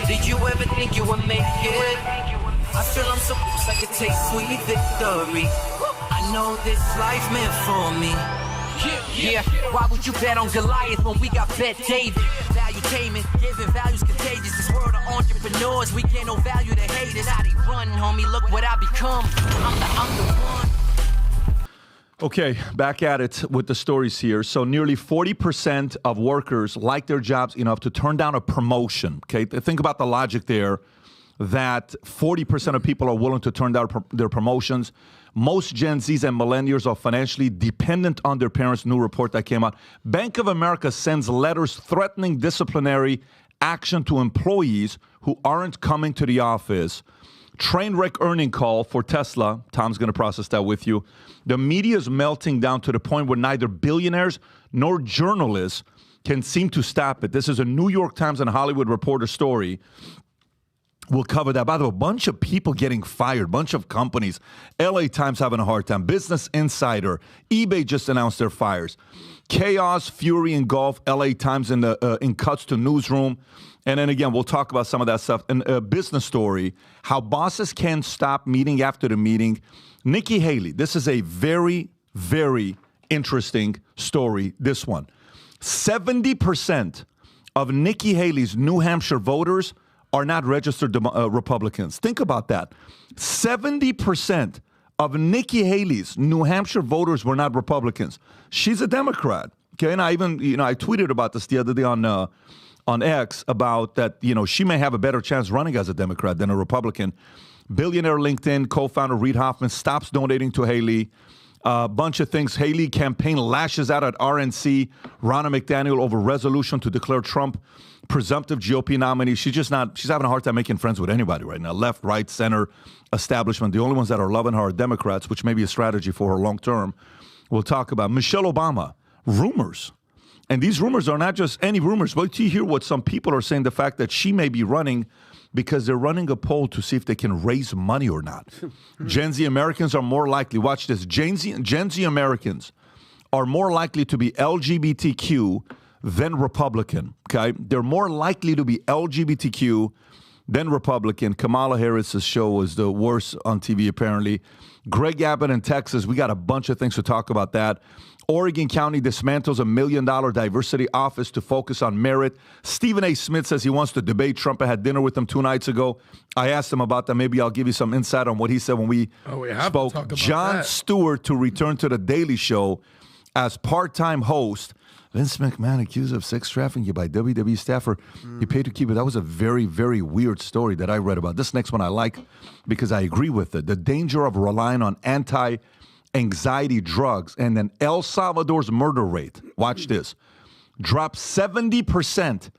Did you ever think you would make it? I feel I'm so close, I could taste sweet victory. I know this life meant for me. Yeah, why would you bet on Goliath when we got Bet David? Valuetainment, giving values contagious. This world of entrepreneurs, we get no value to haters. How they run, homie, look what I become. I'm the one. Okay, back at it with the stories here. So nearly 40% of workers like their jobs enough to turn down a promotion. Okay, think about the logic there, that 40% of people are willing to turn down their promotions. Most Gen Zs and millennials are financially dependent on their parents. New report that came out. Bank of America sends letters threatening disciplinary action to employees who aren't coming to the office. Train wreck earning call for Tesla. Tom's going to process that with you. The media is melting down to the point where neither billionaires nor journalists can seem to stop it. This is a New York Times and Hollywood Reporter story. We'll cover that. By the way, a bunch of people getting fired, bunch of companies. LA Times having a hard time. Business Insider. eBay just announced their fires. Chaos, fury engulf LA Times in cuts to newsroom. And then again, we'll talk about some of that stuff. And a business story, how bosses can't stop meeting after the meeting. Nikki Haley, this is a very, very interesting story, this one. 70% of Nikki Haley's New Hampshire voters are not registered Republicans. Think about that. 70% of Nikki Haley's New Hampshire voters were not Republicans. She's a Democrat. Okay, and I tweeted about this the other day on X about that, she may have a better chance running as a Democrat than a Republican. Billionaire LinkedIn co-founder Reid Hoffman stops donating to Haley. A bunch of things. Haley campaign lashes out at RNC, Ronna McDaniel, over resolution to declare Trump presumptive GOP nominee. She's having a hard time making friends with anybody right now. Left, right, center, establishment. The only ones that are loving her are Democrats, which may be a strategy for her long term. We'll talk about Michelle Obama. Rumors. And these rumors are not just any rumors, but you hear what some people are saying, the fact that she may be running because they're running a poll to see if they can raise money or not. Gen Z Americans are more likely, watch this, Gen Z Americans are more likely to be LGBTQ than Republican, okay? They're more likely to be LGBTQ than Republican. Kamala Harris's show was the worst on TV, apparently. Greg Abbott in Texas, we got a bunch of things to talk about that. Oregon County dismantles $1 million diversity office to focus on merit. Stephen A. Smith says he wants to debate Trump. I had dinner with him 2 nights ago. I asked him about that. Maybe I'll give you some insight on what he said when we spoke. Jon Stewart to return to The Daily Show as part-time host. Vince McMahon accused of sex trafficking by WWE staffer. He paid to keep it. That was a very, very weird story that I read about. This next one I like because I agree with it. The danger of relying on anti-anxiety drugs. And then El Salvador's murder rate, watch this, dropped 70%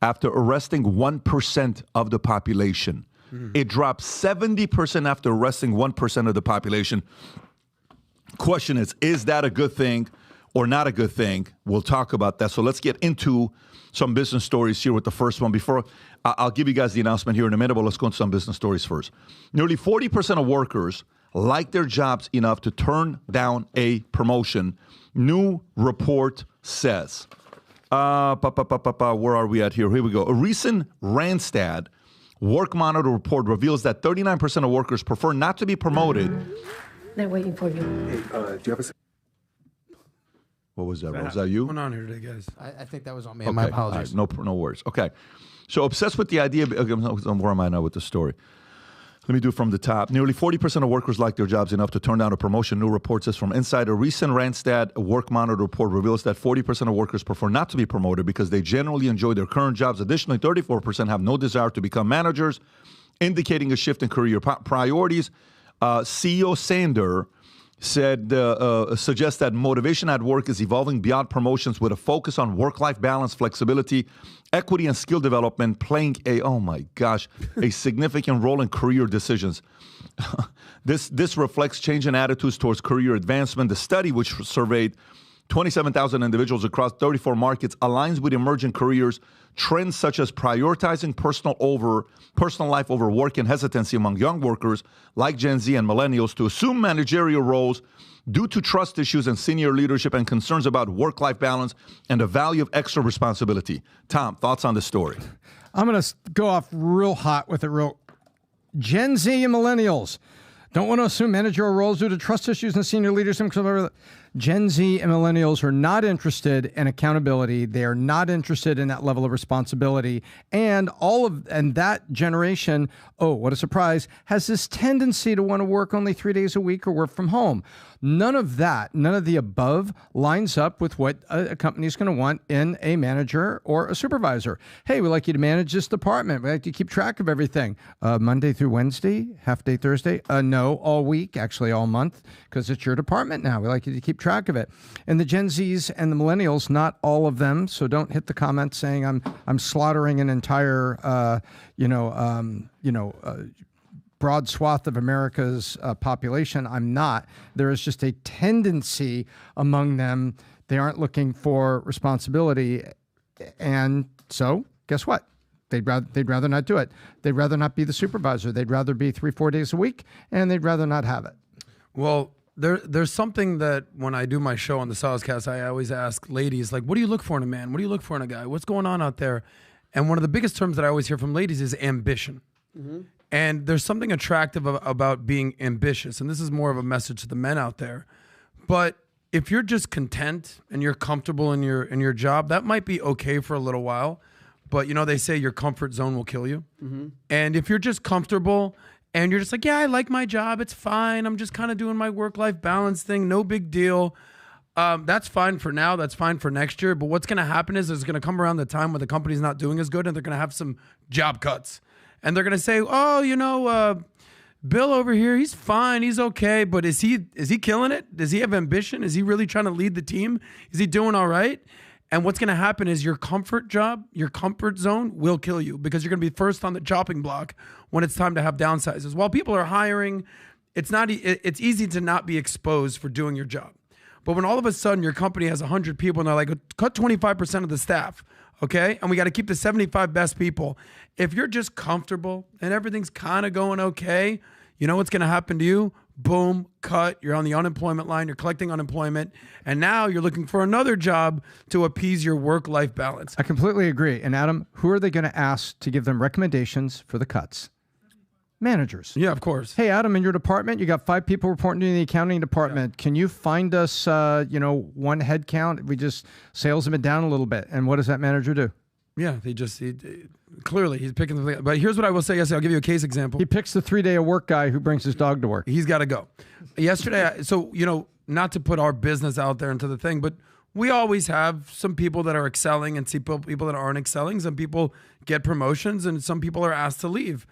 after arresting 1% of the population. It dropped 70% after arresting 1% of the population. Question is that a good thing or not a good thing? We'll talk about that. So let's get into some business stories here with the first one. Before I'll give you guys the announcement here in a minute, but let's go into some business stories first. Nearly 40% of workers like their jobs enough to turn down a promotion. New report says. Where are we at here? Here we go. A recent Randstad Work Monitor report reveals that 39% of workers prefer not to be promoted. They're waiting for you. Hey, do you have a... What was that? Was that you? What's going on here today, guys? I think that was on me. Okay. My apologies. Right. No worries. Okay. So obsessed with the idea. Where am I now with the story? Let me do it from the top. Nearly 40% of workers like their jobs enough to turn down a promotion. New report says from Inside. A recent Randstad Work Monitor report reveals that 40% of workers prefer not to be promoted because they generally enjoy their current jobs. Additionally, 34% have no desire to become managers, indicating a shift in career priorities. CEO Sander suggests that motivation at work is evolving beyond promotions with a focus on work-life balance, flexibility, equity, and skill development, playing a significant role in career decisions. This reflects change in attitudes towards career advancement. The study, which surveyed 27,000 individuals across 34 markets, aligns with emerging careers, trends such as prioritizing personal life over work and hesitancy among young workers like Gen Z and millennials to assume managerial roles due to trust issues and senior leadership and concerns about work-life balance and the value of extra responsibility. Tom, thoughts on the story? I'm going to go off real hot with it. Gen Z and millennials don't want to assume managerial roles due to trust issues in senior leadership. Gen Z and millennials are not interested in accountability. They are not interested in that level of responsibility. And that generation, oh, what a surprise, has this tendency to want to work only 3 days a week or work from home. None of the above lines up with what a company is going to want in a manager or a supervisor. Hey, we'd like you to manage this department. We'd like you to keep track of everything. Monday through Wednesday, half day Thursday. No, all week, actually all month, because it's your department now. We'd like you to keep track of it. And the Gen Zs and the millennials, not all of them, so don't hit the comments saying I'm slaughtering an entire, broad swath of America's population. I'm not. There is just a tendency among them. They aren't looking for responsibility. And so guess what? They'd rather not do it. They'd rather not be the supervisor. They'd rather be 3-4 days a week, and they'd rather not have it. Well, there's something that when I do my show on the Soscast, I always ask ladies, like, what do you look for in a man? What do you look for in a guy? What's going on out there? And one of the biggest terms that I always hear from ladies is ambition. Mm-hmm. And there's something attractive about being ambitious. And this is more of a message to the men out there. But if you're just content and you're comfortable in your job, that might be okay for a little while. But, they say your comfort zone will kill you. Mm-hmm. And if you're just comfortable and you're just like, yeah, I like my job, it's fine, I'm just kind of doing my work-life balance thing, no big deal. That's fine for now. That's fine for next year. But what's going to happen is there's going to come around the time when the company's not doing as good and they're going to have some job cuts. And they're going to say, oh, Bill over here, he's fine, he's okay. But is he killing it? Does he have ambition? Is he really trying to lead the team? Is he doing all right? And what's going to happen is your comfort zone will kill you because you're going to be first on the chopping block when it's time to have downsizes. While people are hiring, it's easy to not be exposed for doing your job. But when all of a sudden your company has 100 people and they're like, cut 25% of the staff, okay? And we got to keep the 75 best people. If you're just comfortable and everything's kind of going okay, you know what's going to happen to you? Boom, cut. You're on the unemployment line. You're collecting unemployment. And now you're looking for another job to appease your work-life balance. I completely agree. And Adam, who are they going to ask to give them recommendations for the cuts? Managers. Yeah, of course. Hey, Adam, in your department, you got 5 people reporting to the accounting department. Yeah. Can you find us, one head count? We just sales them down a little bit. And what does that manager do? Yeah, clearly he's picking the. But here's what I will say. Yes, I'll give you a case example. He picks the 3-day-a-work guy who brings his dog to work. He's got to go. Yesterday, not to put our business out there into the thing, but we always have some people that are excelling and see people that aren't excelling. Some people get promotions and some people are asked to leave.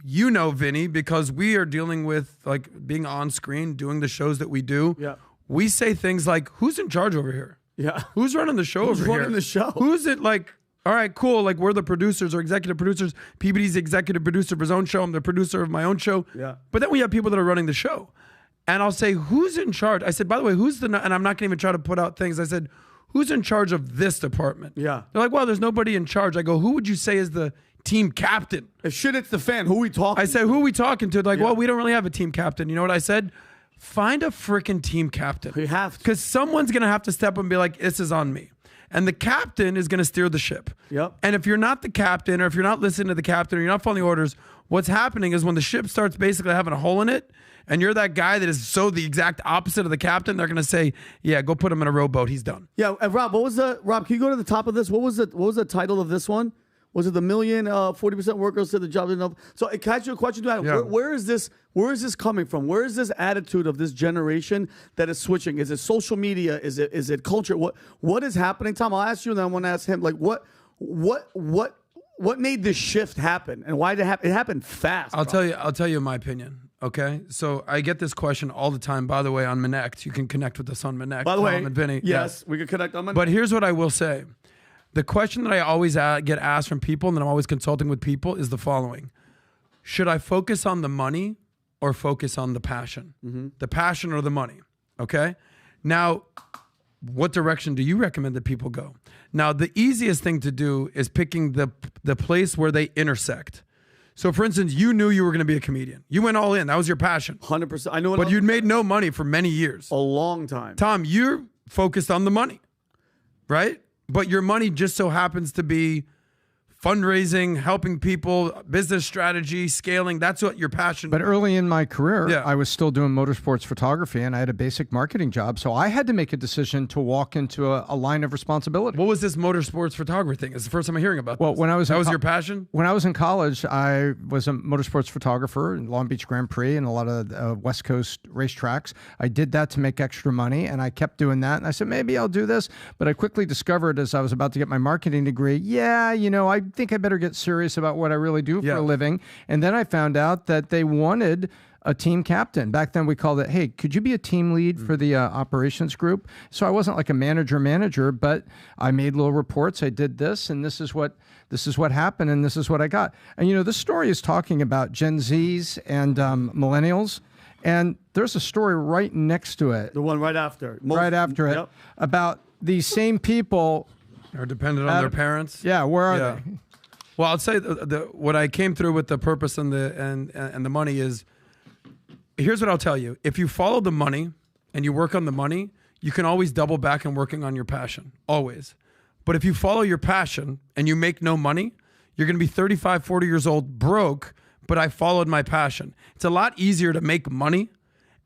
Vinny, because we are dealing with like being on screen, doing the shows that we do. Yeah. We say things like, who's in charge over here? Yeah. Who's running the show over here? Who's running the show? Who's it like? All right, cool. Like we're the producers or executive producers. PBD's the executive producer of his own show. I'm the producer of my own show. Yeah. But then we have people that are running the show. And I'll say, who's in charge? I said, by the way, and I'm not going to even try to put out things. I said, who's in charge of this department? Yeah. They're like, well, there's nobody in charge. I go, who would you say is the team captain? If shit hits the fan, who are we talking to? I said, who are we talking to? Like, well, we don't really have a team captain. You know what I said? Find a freaking team captain. You have to. Because someone's going to have to step up and be like, this is on me. And the captain is going to steer the ship. Yep. And if you're not the captain or if you're not listening to the captain or you're not following orders, what's happening is when the ship starts basically having a hole in it and you're that guy that is so the exact opposite of the captain, they're going to say, yeah, go put him in a rowboat. He's done. Yeah. Rob, Rob, can you go to the top of this? What was the title of this one? Was it the 40% workers said the job didn't help? So can I ask you a question? Yeah. Where is this coming from? Where is this attitude of this generation that is switching? Is it social media? Is it culture? What is happening? Tom, I'll ask you and then I want to ask him, like, what made this shift happen and why did it happen? It happened fast. I'll tell you my opinion. Okay. So I get this question all the time, by the way, on Minect. You can connect with us on Minect. By the way, and Vinny. Yes, we can connect on Minect. But here's what I will say. The question that I always get asked from people, and that I'm always consulting with people, is the following. Should I focus on the money or focus on the passion? Mm-hmm. The passion or the money, okay? Now, what direction do you recommend that people go? Now, the easiest thing to do is picking the place where they intersect. So, for instance, you knew you were going to be a comedian. You went all in. That was your passion. 100%. I know. But you'd made no money for many years. A long time. Tom, you're focused on the money, right? But your money just so happens to be fundraising, helping people, business strategy, scaling. That's what your passion. But early in my career, Yeah. I was still doing motorsports photography, and I had a basic marketing job. So I had to make a decision to walk into a line of responsibility. What was this motorsports photography thing? It's the first time I'm hearing about Well, this. when I was that in was co- your passion? When I was in college, I was a motorsports photographer in Long Beach Grand Prix and a lot of West Coast racetracks. I did that to make extra money, and I kept doing that. And I said, maybe I'll do this. But I quickly discovered as I was about to get my marketing degree, I think I better get serious about what I really do for a living. And then I found out that they wanted a team captain. Back then we called it, hey, could you be a team lead for the operations group? So I wasn't like a manager, but I made little reports. I did this, and this is what happened, and this is what I got. And this story is talking about Gen Zs and millennials, and there's a story right next to it. The one right after. It about these same people Are dependent on their parents? Yeah, where are they? Well, I'd say what I came through with the purpose and the money is, here's what I'll tell you. If you follow the money and you work on the money, you can always double back on working on your passion, always. But if you follow your passion and you make no money, you're going to be 35, 40 years old, broke, but I followed my passion. It's a lot easier to make money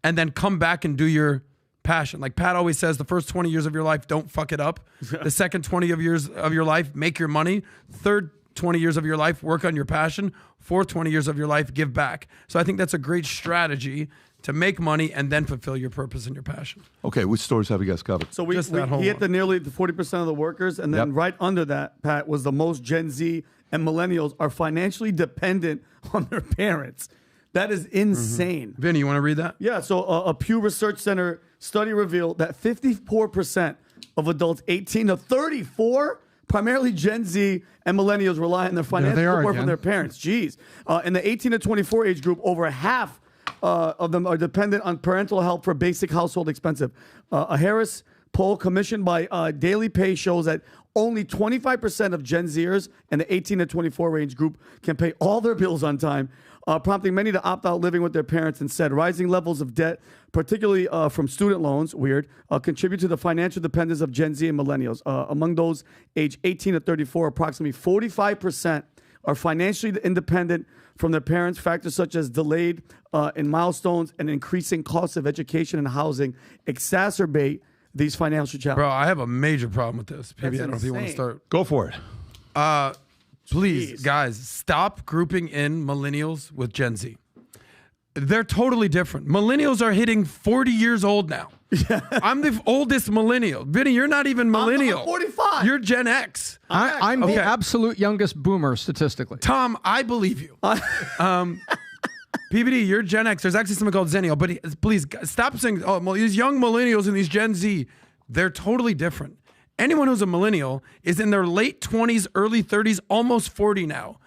and then come back and do your passion. Like Pat always says, the first 20 years of your life, don't fuck it up. The second 20 years of your life, make your money. Third 20 years of your life, work on your passion. Fourth 20 years of your life, give back. So I think that's a great strategy to make money and then fulfill your purpose and your passion. Okay, which stories have you guys covered? So Just that whole he hit one. nearly the 40% of the workers, and then right under that, Pat, was the most Gen Z and millennials are financially dependent on their parents. That is insane. Vinny, you want to read that? Yeah, so a Pew Research Center study revealed that 54% of adults 18 to 34, primarily Gen Z and millennials, rely on their financial support from their parents. Jeez. In the 18 to 24 age group, over half of them are dependent on parental help for basic household expenses. A Harris poll commissioned by Daily Pay shows that only 25% of Gen Zers in the 18 to 24 range group can pay all their bills on time, prompting many to opt out living with their parents instead. Rising levels of debt, particularly from student loans, contribute to the financial dependence of Gen Z and millennials. Among those age 18 to 34, approximately 45% are financially independent from their parents. Factors such as delayed in milestones and increasing costs of education and housing exacerbate these financial challenges. Bro, I have a major problem with this. Maybe I don't know if you want to insane. start. Go for it. Please, Jeez. guys, stop grouping in millennials with Gen Z. They're totally different. Millennials are hitting 40 years old now. I'm the oldest millennial. Vinny, you're not even millennial. I'm 45. You're Gen X. I'm the absolute youngest boomer statistically. Tom, I believe you. PBD, you're Gen X. There's actually something called Zennial. But please stop saying, these young millennials and these Gen Z, they're totally different. Anyone who's a millennial is in their late 20s, early 30s, almost 40 now.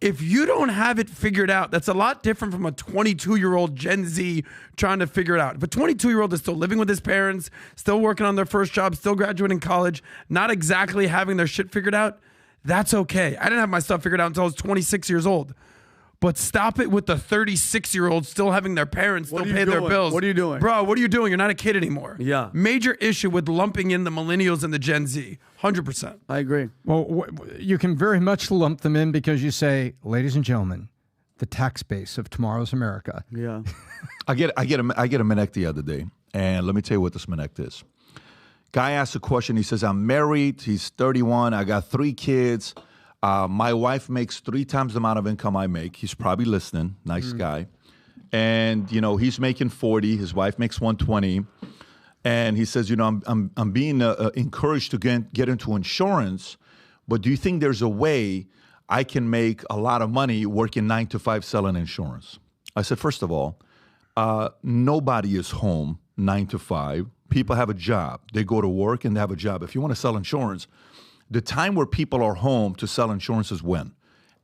If you don't have it figured out, that's a lot different from a 22-year-old Gen Z trying to figure it out. If a 22-year-old is still living with his parents, still working on their first job, still graduating college, not exactly having their shit figured out, that's okay. I didn't have my stuff figured out until I was 26 years old. But stop it with the 36-year-olds still having their parents still pay their bills. What are you doing? Bro, what are you doing? You're not a kid anymore. Yeah. Major issue with lumping in the millennials and the Gen Z. 100%. I agree. Well, you can very much lump them in because you say, ladies and gentlemen, the tax base of tomorrow's America. Yeah. I get a Menec the other day, and let me tell you what this Menec is. Guy asked a question. He says, I'm married. He's 31. I got 3 kids. My wife makes 3 times the amount of income I make. He's probably listening. Nice guy. And, he's making 40. His wife makes 120. And he says, I'm being encouraged to get into insurance, but do you think there's a way I can make a lot of money working 9 to 5 selling insurance? I said, first of all, nobody is home 9 to 5. People have a job. They go to work and they have a job. If you want to sell insurance, the time where people are home to sell insurance is when?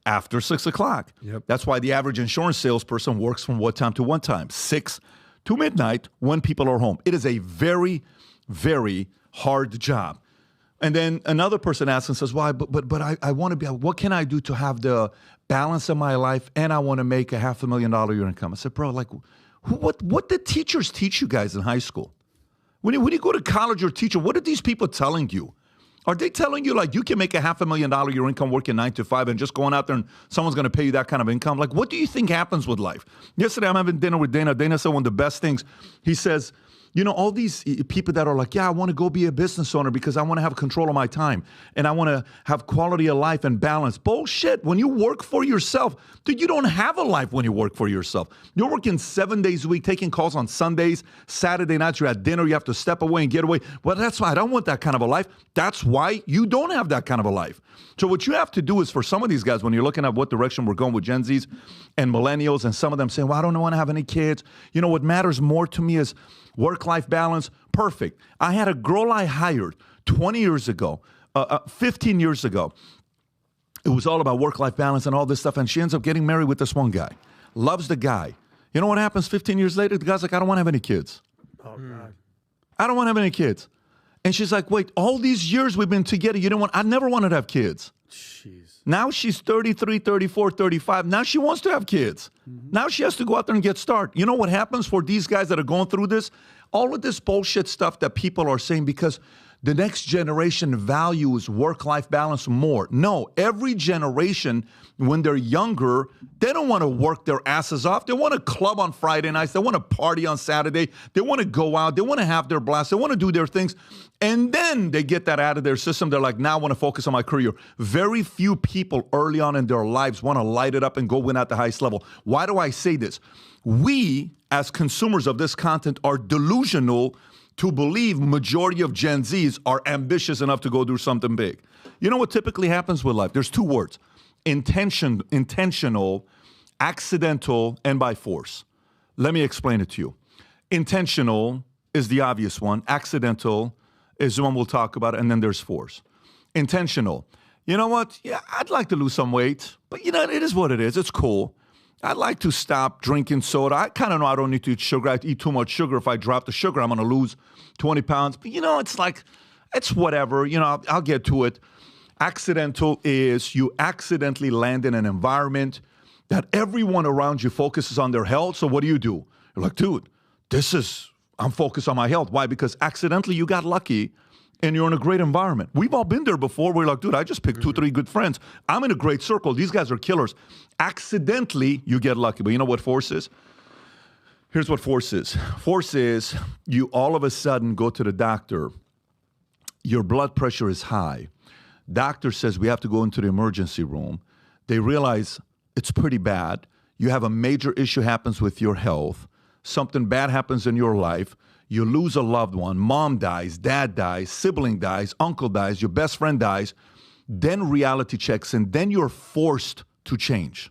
After 6 o'clock. Yep. That's why the average insurance salesperson works from what time to what time? 6 to midnight when people are home. It is a very, very hard job. And then another person asks and says, why? But I want to be, what can I do to have the balance of my life and I want to make a $500,000 a year income? I said, bro, what did teachers teach you guys in high school? When you go to college or teacher, what are these people telling you? Are they telling you, like, you can make $500,000 your income working 9 to 5 and just going out there and someone's going to pay you that kind of income? Like, what do you think happens with life? Yesterday, I'm having dinner with Dana. Dana said one of the best things. He says, you know, all these people that are like, yeah, I want to go be a business owner because I want to have control of my time and I want to have quality of life and balance. Bullshit. When you work for yourself, dude, you don't have a life when you work for yourself. You're working 7 days a week, taking calls on Sundays, Saturday nights, you're at dinner, you have to step away and get away. Well, that's why I don't want that kind of a life. That's why you don't have that kind of a life. So what you have to do is, for some of these guys, when you're looking at what direction we're going with Gen Zs and millennials, and some of them saying, well, I don't want to have any kids. You know, what matters more to me is work-life balance. Perfect. I had a girl I hired 20 years ago, 15 years ago. It was all about work-life balance and all this stuff, and she ends up getting married with this one guy. Loves the guy. You know what happens 15 years later? The guy's like, I don't want to have any kids. Oh, God. I don't want to have any kids. And she's like, wait, all these years we've been together, you didn't want, I never wanted to have kids. Jeez. Now she's 33, 34, 35. Now she wants to have kids. Mm-hmm. Now she has to go out there and get started. You know what happens for these guys that are going through this? All of this bullshit stuff that people are saying because the next generation values work-life balance more. No, every generation, when they're younger, they don't want to work their asses off. They want to club on Friday nights. They want to party on Saturday. They want to go out. They want to have their blast. They want to do their things. And then they get that out of their system. They're like, now I want to focus on my career. Very few people early on in their lives want to light it up and go win at the highest level. Why do I say this? We, as consumers of this content, are delusional to believe majority of Gen Zs are ambitious enough to go do something big. You know what typically happens with life? There's two words: intentional, accidental, and by force. Let me explain it to you. Intentional is the obvious one. Accidental is the one we'll talk about, and then there's force. Intentional. You know what? Yeah, I'd like to lose some weight, but you know, it is what it is. It's cool. I'd like to stop drinking soda. I kind of know I don't need to eat sugar. I eat too much sugar. If I drop the sugar, I'm going to lose 20 pounds. But, you know, it's like, it's whatever. You know, I'll get to it. Accidental is you accidentally land in an environment that everyone around you focuses on their health. So what do? You're like, dude, I'm focused on my health. Why? Because accidentally you got lucky and you're in a great environment. We've all been there before. We're like, dude, I just picked 2, 3 good friends. I'm in a great circle. These guys are killers. Accidentally, you get lucky. But you know what force is? Here's what force is. Force is you all of a sudden go to the doctor. Your blood pressure is high. Doctor says we have to go into the emergency room. They realize it's pretty bad. You have a major issue happens with your health. Something bad happens in your life. You lose a loved one, mom dies, dad dies, sibling dies, uncle dies, your best friend dies. Then reality checks in. Then you're forced to change.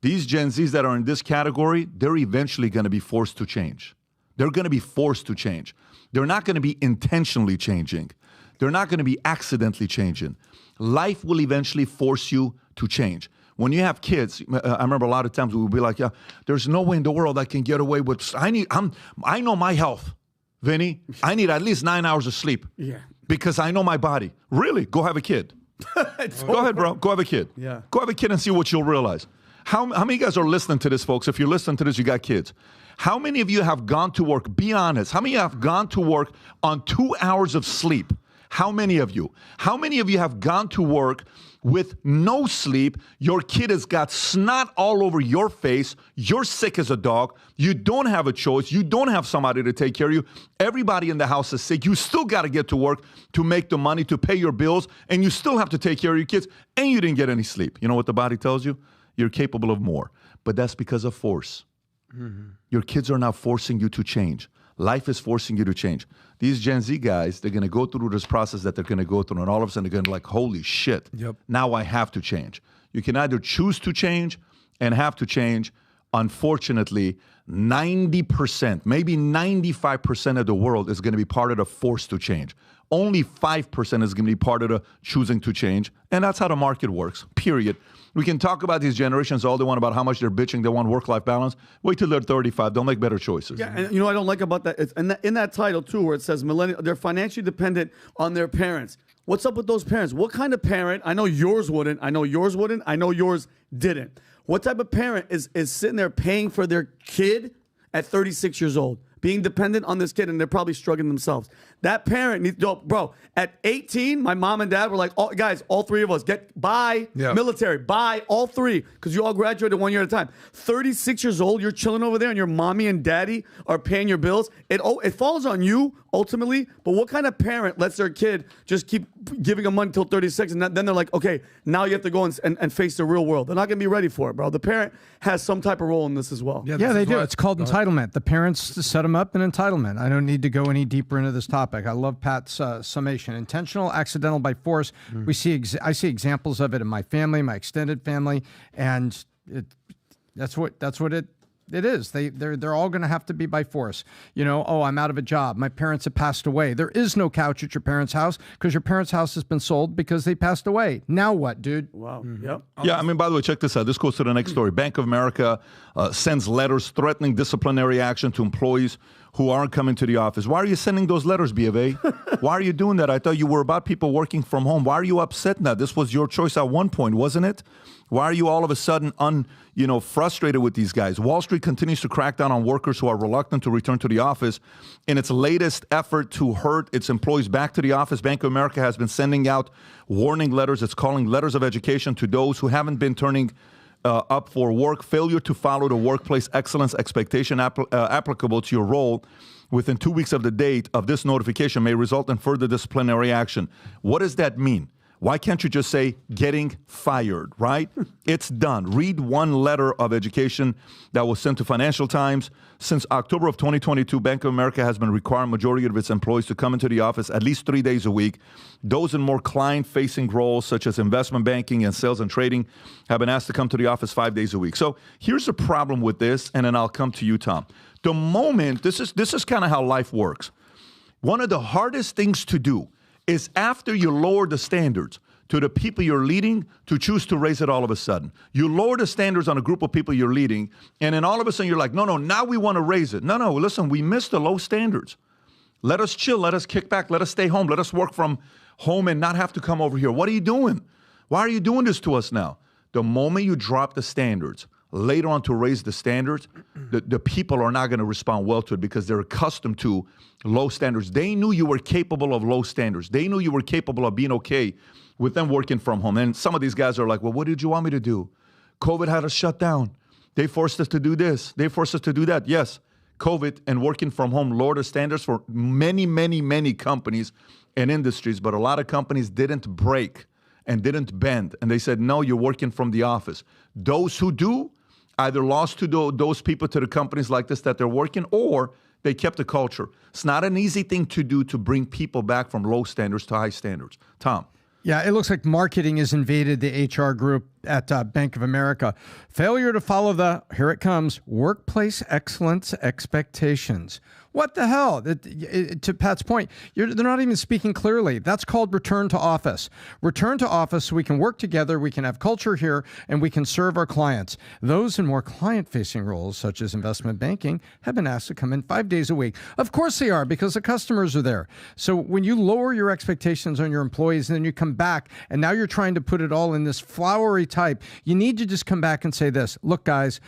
These Gen Zs that are in this category, they're eventually going to be forced to change. They're going to be forced to change. They're not going to be intentionally changing. They're not going to be accidentally changing. Life will eventually force you to change. When you have kids, I remember a lot of times we would be like, yeah, there's no way in the world I can get away with, I know my health, Vinny. I need at least 9 hours of sleep. Yeah. Because I know my body. Really? Go have a kid. Go ahead, bro. Go have a kid. Yeah. Go have a kid and see what you'll realize. How many of you guys are listening to this, folks? If you're listening to this, you got kids. How many of you have gone to work? Be honest. How many of you have gone to work on 2 hours of sleep? How many of you? How many of you have gone to work with no sleep? Your kid has got snot all over your face. You're sick as a dog. You don't have a choice. You don't have somebody to take care of you. Everybody in the house is sick. You still got to get to work to make the money to pay your bills, and you still have to take care of your kids, and you didn't get any sleep. You know what the body tells you? You're capable of more. But that's because of force. Mm-hmm. Your kids are now forcing you to change. Life is forcing you to change. These Gen Z guys, they're going to go through this process that they're going to go through, and all of a sudden they're going to be like, holy shit, now I have to change. You can either choose to change and have to change. Unfortunately, 90%, maybe 95% of the world is going to be part of the force to change. Only 5% is going to be part of the choosing to change, and that's how the market works, period. We can talk about these generations all they want about how much they're bitching, they want work-life balance. Wait till they're 35. They'll make better choices. Yeah, and you know what I don't like about that? It's in that title, too, where it says millennial, they're financially dependent on their parents. What's up with those parents? What kind of parent? I know yours wouldn't. I know yours wouldn't. I know yours didn't. What type of parent is sitting there paying for their kid at 36 years old? being dependent on this kid, and they're probably struggling themselves. That parent needs, bro, at 18, my mom and dad were like, guys, all three of us, buy military, buy all three, because you all graduated 1 year at a time. 36 years old, you're chilling over there, and your mommy and daddy are paying your bills. It falls on you, ultimately, but what kind of parent lets their kid just keep giving them money until 36, and then they're like, okay, now you have to go and face the real world. They're not going to be ready for it, bro. The parent has some type of role in this as well. Yeah, they do. It's called entitlement. The parents set them up in entitlement. I don't need to go any deeper into this topic. I love Pat's summation. Intentional, accidental, by force. I see examples of it in my family, my extended family, and that's what it is. They're all going to have to be by force. I'm out of a job. My parents have passed away. There is no couch at your parents' house because your parents' house has been sold because they passed away. Now what, dude? Wow. Yep. Yeah, by the way, check this out. This goes to the next story. Bank of America sends letters threatening disciplinary action to employees who aren't coming to the office. Why are you sending those letters, B of A? Why are you doing that? I thought you were about people working from home. Why are you upset now? This was your choice at one point, wasn't it? Why are you all of a sudden frustrated with these guys? Wall Street continues to crack down on workers who are reluctant to return to the office. In its latest effort to hurt its employees back to the office, Bank of America has been sending out warning letters. It's calling letters of education to those who haven't been turning up for work. Failure to follow the workplace excellence expectation applicable to your role within 2 weeks of the date of this notification may result in further disciplinary action. What does that mean? Why can't you just say getting fired, right? It's done. Read one letter of education that was sent to Financial Times. Since October of 2022, Bank of America has been requiring majority of its employees to come into the office at least 3 days a week. Those in more client-facing roles, such as investment banking and sales and trading, have been asked to come to the office 5 days a week. So here's the problem with this, and then I'll come to you, Tom. The moment, this is kind of how life works. One of the hardest things to do is after you lower the standards to the people you're leading to choose to raise it all of a sudden. You lower the standards on a group of people you're leading, and then all of a sudden you're like, no, now we want to raise it. No, listen, we missed the low standards. Let us chill, let us kick back, let us stay home, let us work from home and not have to come over here. What are you doing? Why are you doing this to us now? The moment you drop the standards, later on to raise the standards, the people are not going to respond well to it because they're accustomed to low standards. They knew you were capable of low standards. They knew you were capable of being okay with them working from home. And some of these guys are like, well, what did you want me to do? COVID had us shut down. They forced us to do this. They forced us to do that. Yes, COVID and working from home lowered the standards for many, many, many companies and industries, but a lot of companies didn't break and didn't bend. And they said, no, you're working from the office. Those who do either lost to those people to the companies like this that they're working, or they kept the culture. It's not an easy thing to do to bring people back from low standards to high standards. Tom. Yeah, it looks like marketing has invaded the HR group at Bank of America. Failure to follow here it comes, workplace excellence expectations. What the hell? To Pat's point, they're not even speaking clearly. That's called return to office. Return to office so we can work together, we can have culture here, and we can serve our clients. Those in more client-facing roles, such as investment banking, have been asked to come in 5 days a week. Of course they are, because the customers are there. So when you lower your expectations on your employees, and then you come back, and now you're trying to put it all in this flowery type, you need to just come back and say this. Look, guys,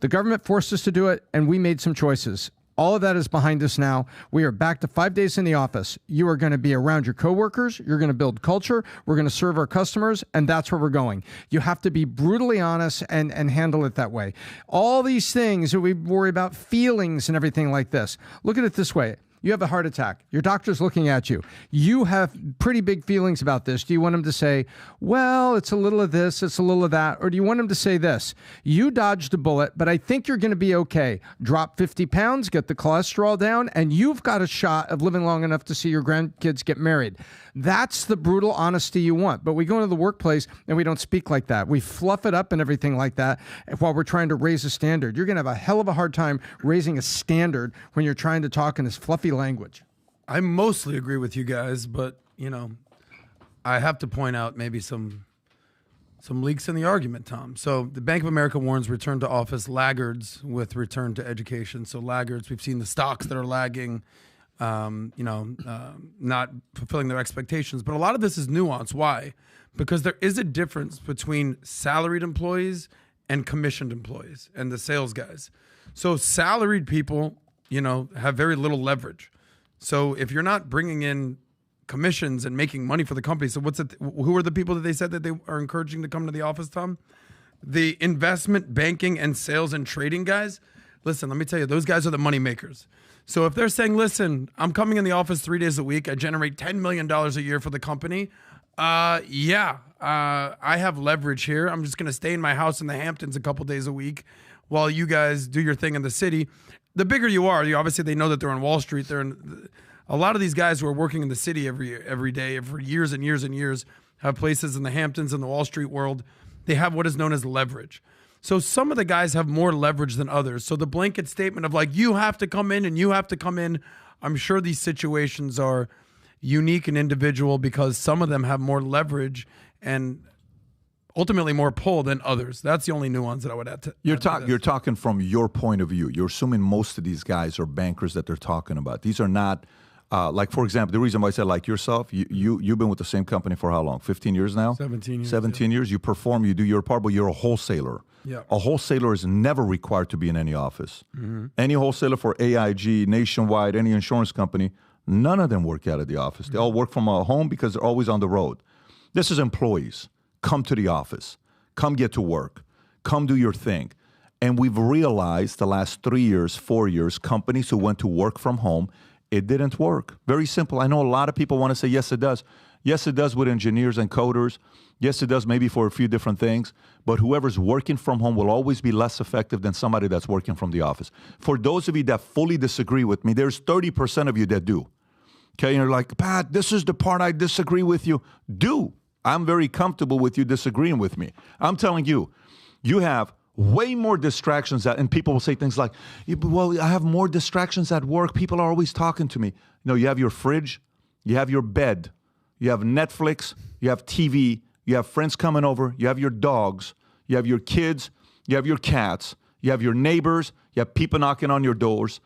the government forced us to do it, and we made some choices. All of that is behind us now. We are back to 5 days in the office. You are going to be around your coworkers. You're going to build culture. We're going to serve our customers, and that's where we're going. You have to be brutally honest and handle it that way. All these things that we worry about, feelings and everything like this. Look at it this way. You have a heart attack. Your doctor's looking at you. You have pretty big feelings about this. Do you want him to say, well, it's a little of this, it's a little of that? Or do you want him to say this? You dodged a bullet, but I think you're going to be okay. Drop 50 pounds, get the cholesterol down, and you've got a shot of living long enough to see your grandkids get married. That's the brutal honesty you want. But we go into the workplace and we don't speak like that. We fluff it up and everything like that while we're trying to raise a standard. You're going to have a hell of a hard time raising a standard when you're trying to talk in this fluffy language. I mostly agree with you guys, but, I have to point out maybe some leaks in the argument, Tom. So the Bank of America warns return to office laggards with return to education. So laggards, we've seen the stocks that are lagging, not fulfilling their expectations. But a lot of this is nuance. Why? Because there is a difference between salaried employees and commissioned employees and the sales guys. So salaried people have very little leverage. So if you're not bringing in commissions and making money for the company, so who are the people that they said that they are encouraging to come to the office, Tom? The investment banking and sales and trading guys. Listen, let me tell you, those guys are the money makers. So if they're saying, listen, I'm coming in the office 3 days a week, I generate $10 million a year for the company. I have leverage here. I'm just going to stay in my house in the Hamptons a couple days a week while you guys do your thing in the city. The bigger you are, obviously they know that they're on Wall Street. A lot of these guys who are working in the city every day for years and years and years have places in the Hamptons and the Wall Street world. They have what is known as leverage. So some of the guys have more leverage than others. So the blanket statement of like, you have to come in and you have to come in, I'm sure these situations are unique and individual because some of them have more leverage and ultimately more pull than others. That's the only nuance that I would add to. You're talking from your point of view. You're assuming most of these guys are bankers that they're talking about. These are not, like, for example, the reason why I said like yourself, you've been with the same company for how long? 15 years now? 17 years. 17 years. You perform, you do your part, but you're a wholesaler. Yeah. A wholesaler is never required to be in any office. Mm-hmm. Any wholesaler for AIG, Nationwide, any insurance company, none of them work out of the office. They all work from home because they're always on the road. This is employees. Come to the office. Come get to work. Come do your thing. And we've realized the last 3 years, 4 years, companies who went to work from home, it didn't work. Very simple. I know a lot of people want to say, yes, it does. Yes, it does with engineers and coders. Yes, it does maybe for a few different things. But whoever's working from home will always be less effective than somebody that's working from the office. For those of you that fully disagree with me, there's 30% of you that do. Okay, and you're like, Pat, this is the part I disagree with you. Do. I'm very comfortable with you disagreeing with me. I'm telling you, you have way more distractions and people will say things like, well, I have more distractions at work. People are always talking to me. No, you have your fridge, you have your bed, you have Netflix, you have TV, you have friends coming over, you have your dogs, you have your kids, you have your cats, you have your neighbors, you have people knocking on your doors.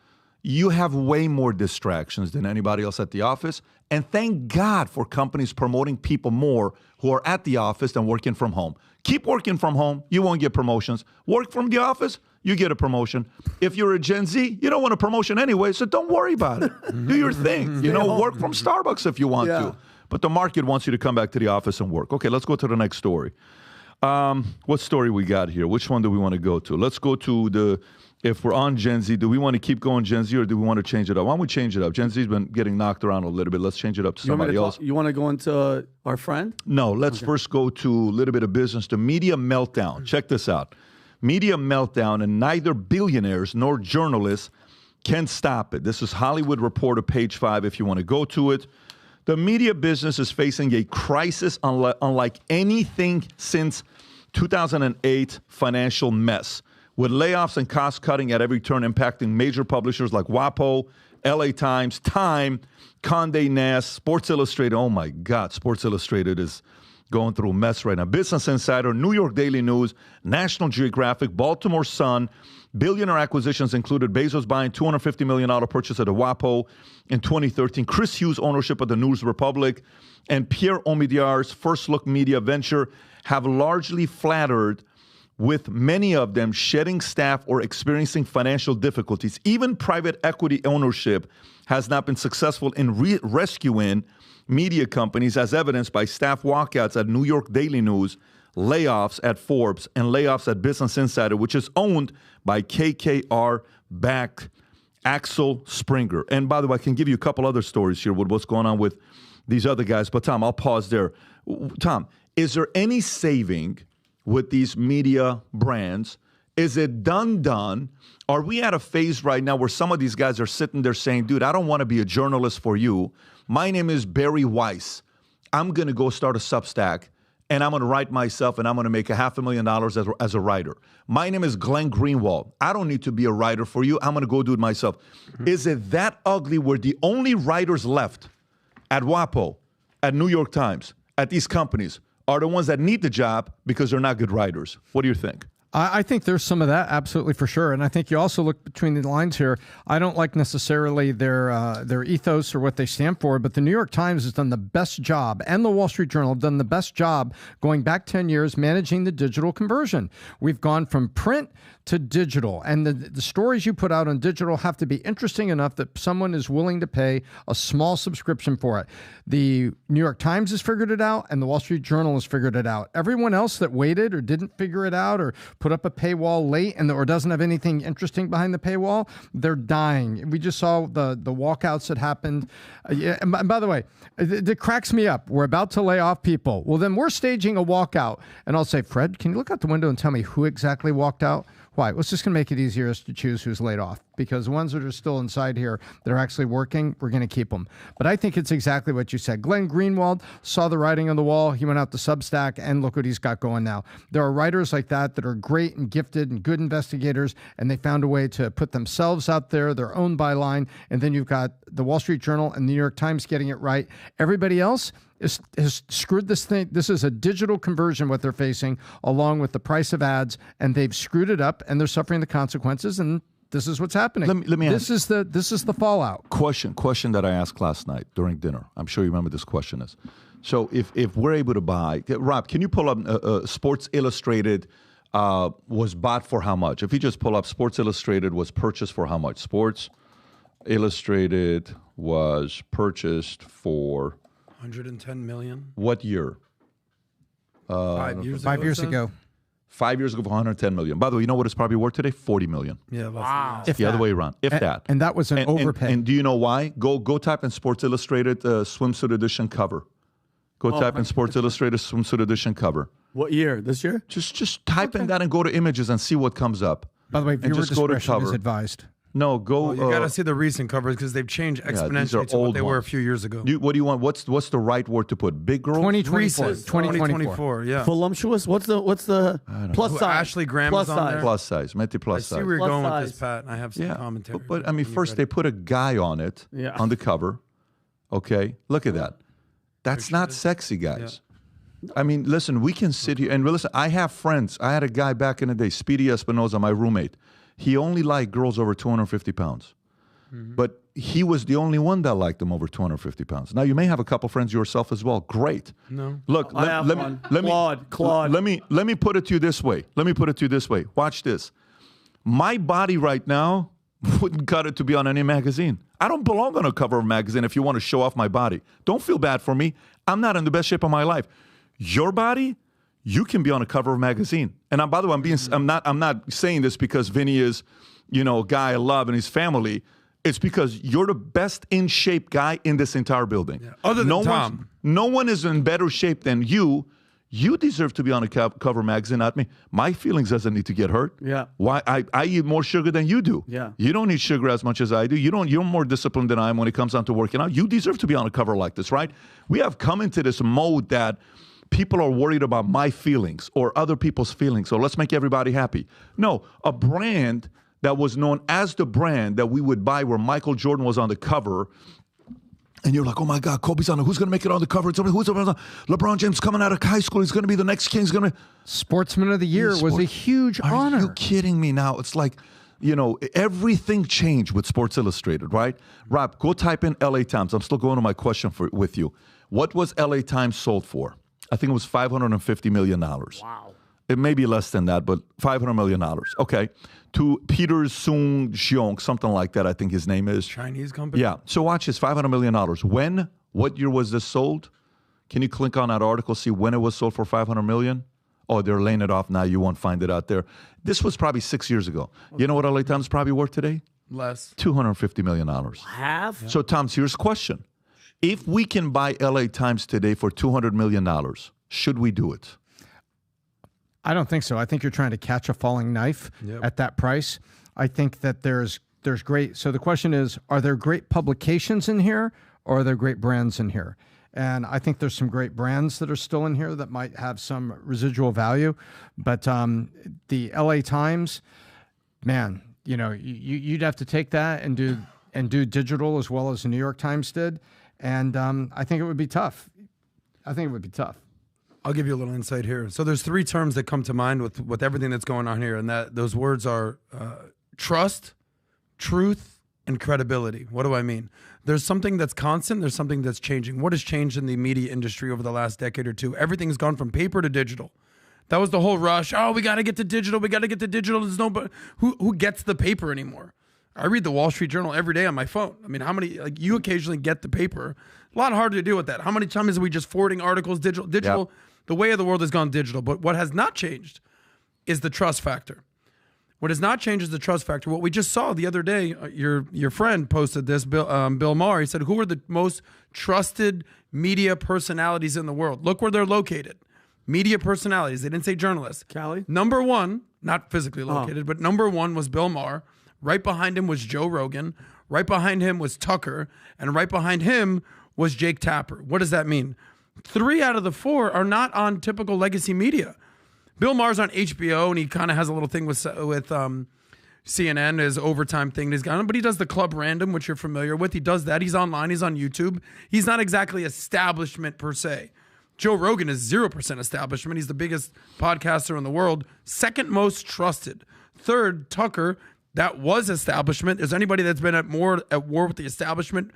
You have way more distractions than anybody else at the office. And thank God for companies promoting people more who are at the office than working from home. Keep working from home. You won't get promotions. Work from the office, you get a promotion. If you're a Gen Z, you don't want a promotion anyway, so don't worry about it. Do your thing. Work from Starbucks if you want to. But the market wants you to come back to the office and work. Okay, let's go to the next story. What story we got here? Which one do we want to go to? Let's go to if we're on Gen Z, do we want to keep going Gen Z or do we want to change it up? Why don't we change it up? Gen Z's been getting knocked around a little bit. Let's change it up to somebody else. You want to go into our friend? No, let's first go to a little bit of business, the media meltdown. Check this out. Media meltdown, and neither billionaires nor journalists can stop it. This is Hollywood Reporter, page 5, if you want to go to it. The media business is facing a crisis unlike anything since 2008 financial mess, with layoffs and cost-cutting at every turn impacting major publishers like WAPO, LA Times, Time, Condé Nast, Sports Illustrated. Oh, my God, Sports Illustrated is going through a mess right now. Business Insider, New York Daily News, National Geographic, Baltimore Sun. Billionaire acquisitions included Bezos buying $250 million purchase of the WAPO in 2013, Chris Hughes' ownership of the News Republic, and Pierre Omidyar's First Look Media venture have largely flattered, with many of them shedding staff or experiencing financial difficulties. Even private equity ownership has not been successful in rescuing media companies, as evidenced by staff walkouts at New York Daily News, layoffs at Forbes, and layoffs at Business Insider, which is owned by KKR-backed Axel Springer. And by the way, I can give you a couple other stories here with what's going on with these other guys. But Tom, I'll pause there. Tom, is there any saving with these media brands? Is it done? Are we at a phase right now where some of these guys are sitting there saying, dude, I don't want to be a journalist for you. My name is Barry Weiss. I'm going to go start a Substack, and I'm going to write myself, and I'm going to make $500,000 as a writer. My name is Glenn Greenwald. I don't need to be a writer for you. I'm going to go do it myself. Mm-hmm. Is it that ugly where the only writers left at WAPO, at New York Times, at these companies, are the ones that need the job because they're not good writers? What do you think? I think there's some of that, absolutely, for sure. And I think you also look between the lines here. I don't like necessarily their ethos or what they stand for, but the New York Times has done the best job, and the Wall Street Journal have done the best job going back 10 years managing the digital conversion. We've gone from print to digital, and the stories you put out on digital have to be interesting enough that someone is willing to pay a small subscription for it. The New York Times has figured it out, and the Wall Street Journal has figured it out. Everyone else that waited or didn't figure it out or put up a paywall late or doesn't have anything interesting behind the paywall, they're dying. We just saw the walkouts that happened. And by the way, it cracks me up. We're about to lay off people. Well, then we're staging a walkout, and I'll say, Fred, can you look out the window and tell me who exactly walked out? Why? Well, it's just going to make it easier to choose who's laid off, because the ones that are still inside here that are actually working, we're going to keep them. But I think it's exactly what you said. Glenn Greenwald saw the writing on the wall. He went out to Substack, and look what he's got going now. There are writers like that are great and gifted and good investigators, and they found a way to put themselves out there, their own byline, and then you've got the Wall Street Journal and the New York Times getting it right. Everybody else has screwed this thing. This is a digital conversion, what they're facing, along with the price of ads, and they've screwed it up, and they're suffering the consequences, and this is what's happening. Let me this is the fallout. Question that I asked last night during dinner. I'm sure you remember this question is. So if we're able to buy, Rob, can you pull up Sports Illustrated was bought for how much? If you just pull up Sports Illustrated was purchased for how much? Sports Illustrated was purchased for 110 million. What year? 5 years ago. 5 years ago. 5 years ago for 110 million. By the way, you know what it's probably worth today? 40 million. Yeah. Wow. It's the other way around. If that. And that was an overpay. And do you know why? Go type in Sports Illustrated swimsuit edition cover. Go type in Sports Illustrated swimsuit edition cover. What year? This year? Just type in that and go to images and see what comes up. By the way, viewer just go to discretion is cover. advised. No, go. You got to see the recent covers because they've changed exponentially to what they were a few years ago. What do you want? What's the right word to put? Big girl? 2024. 2024. Yeah. Voluptuous? What's the plus size? Ashley Graham plus is on size. there. Plus size. Meti I plus see size. where you're Plus going with size. this, Pat. I have some commentary. But I mean, first they put a guy on it, on the cover. Okay, look at that. That's not sexy, guys. I mean, listen, we can sit here and listen. I have friends. I had a guy back in the day, Speedy Espinoza, my roommate. He only liked girls over 250 pounds. But he was the only one that liked them over 250 pounds. Now, you may have a couple friends yourself as well. Great. No. Look, I have one. Claude. Let me put it to you this way. Watch this. My body right now wouldn't cut it to be on any magazine. I don't belong on a cover of a magazine if you want to show off my body. Don't feel bad for me. I'm not in the best shape of my life. Your body, you can be on a cover of a magazine. And by the way, I'm not saying this because Vinny is, a guy I love and his family. It's because you're the best in shape guy in this entire building. Yeah. Other than Tom. No one is in better shape than you. You deserve to be on a cover magazine, not me. My feelings doesn't need to get hurt. Yeah. Why? I eat more sugar than you do. Yeah. You don't eat sugar as much as I do. You're more disciplined than I am when it comes down to working out. You deserve to be on a cover like this, right? We have come into this mode that people are worried about my feelings or other people's feelings. So let's make everybody happy. No, a brand that was known as the brand that we would buy where Michael Jordan was on the cover. And you're like, oh my God, Kobe's on it. Who's going to make it on the cover? LeBron James coming out of high school. He's going to be the next king. He's going to Sportsman of the Year was a huge honor. Are you kidding me now? It's like, everything changed with Sports Illustrated, right? Rob, go type in LA Times. I'm still going to my question with you. What was LA Times sold for? I think it was $550 million. Wow. It may be less than that, but $500 million. Okay. To Peter Soong Xiong, something like that, I think his name is. Chinese company? Yeah. So watch this, $500 million. What year was this sold? Can you click on that article, see when it was sold for $500 million? Oh, they're laying it off now. You won't find it out there. This was probably 6 years ago. You know what LA Times is probably worth today? Less. $250 million. Half? So, Tom, here's the question. If we can buy LA Times today for $200 million, should we do it? I don't think so. I think you're trying to catch a falling knife at that price. I think that there's great. So the question is, are there great publications in here or are there great brands in here? And I think there's some great brands that are still in here that might have some residual value. But the LA Times, man, you'd have to take that and do digital as well as the New York Times did. And I think it would be tough. I'll give you a little insight here. So there's 3 terms that come to mind with everything that's going on here, and those words are trust, truth, and credibility. What do I mean? There's something that's constant. There's something that's changing. What has changed in the media industry over the last decade or two? Everything's gone from paper to digital. That was the whole rush. Oh, we got to get to digital. We got to get to digital. There's nobody who gets the paper anymore. I read the Wall Street Journal every day on my phone. I mean, how many, like, you occasionally get the paper. A lot harder to deal with that. How many times are we just forwarding articles digital? Digital, yep. The way of the world has gone digital. But what has not changed is the trust factor. What has not changed is the trust factor. What we just saw the other day, your friend posted this, Bill Maher. He said, who are the most trusted media personalities in the world? Look where they're located. Media personalities. They didn't say journalists. Cali? Number 1, not physically located, but number 1 was Bill Maher. Right behind him was Joe Rogan. Right behind him was Tucker. And right behind him was Jake Tapper. What does that mean? 3 out of the 4 are not on typical legacy media. Bill Maher's on HBO, and he kind of has a little thing with CNN, his overtime thing that he's got on, but he does the Club Random, which you're familiar with. He does that. He's online. He's on YouTube. He's not exactly establishment per se. Joe Rogan is 0% establishment. He's the biggest podcaster in the world. 2nd most trusted. 3rd, Tucker. That was establishment. Is anybody that's been at war with the establishment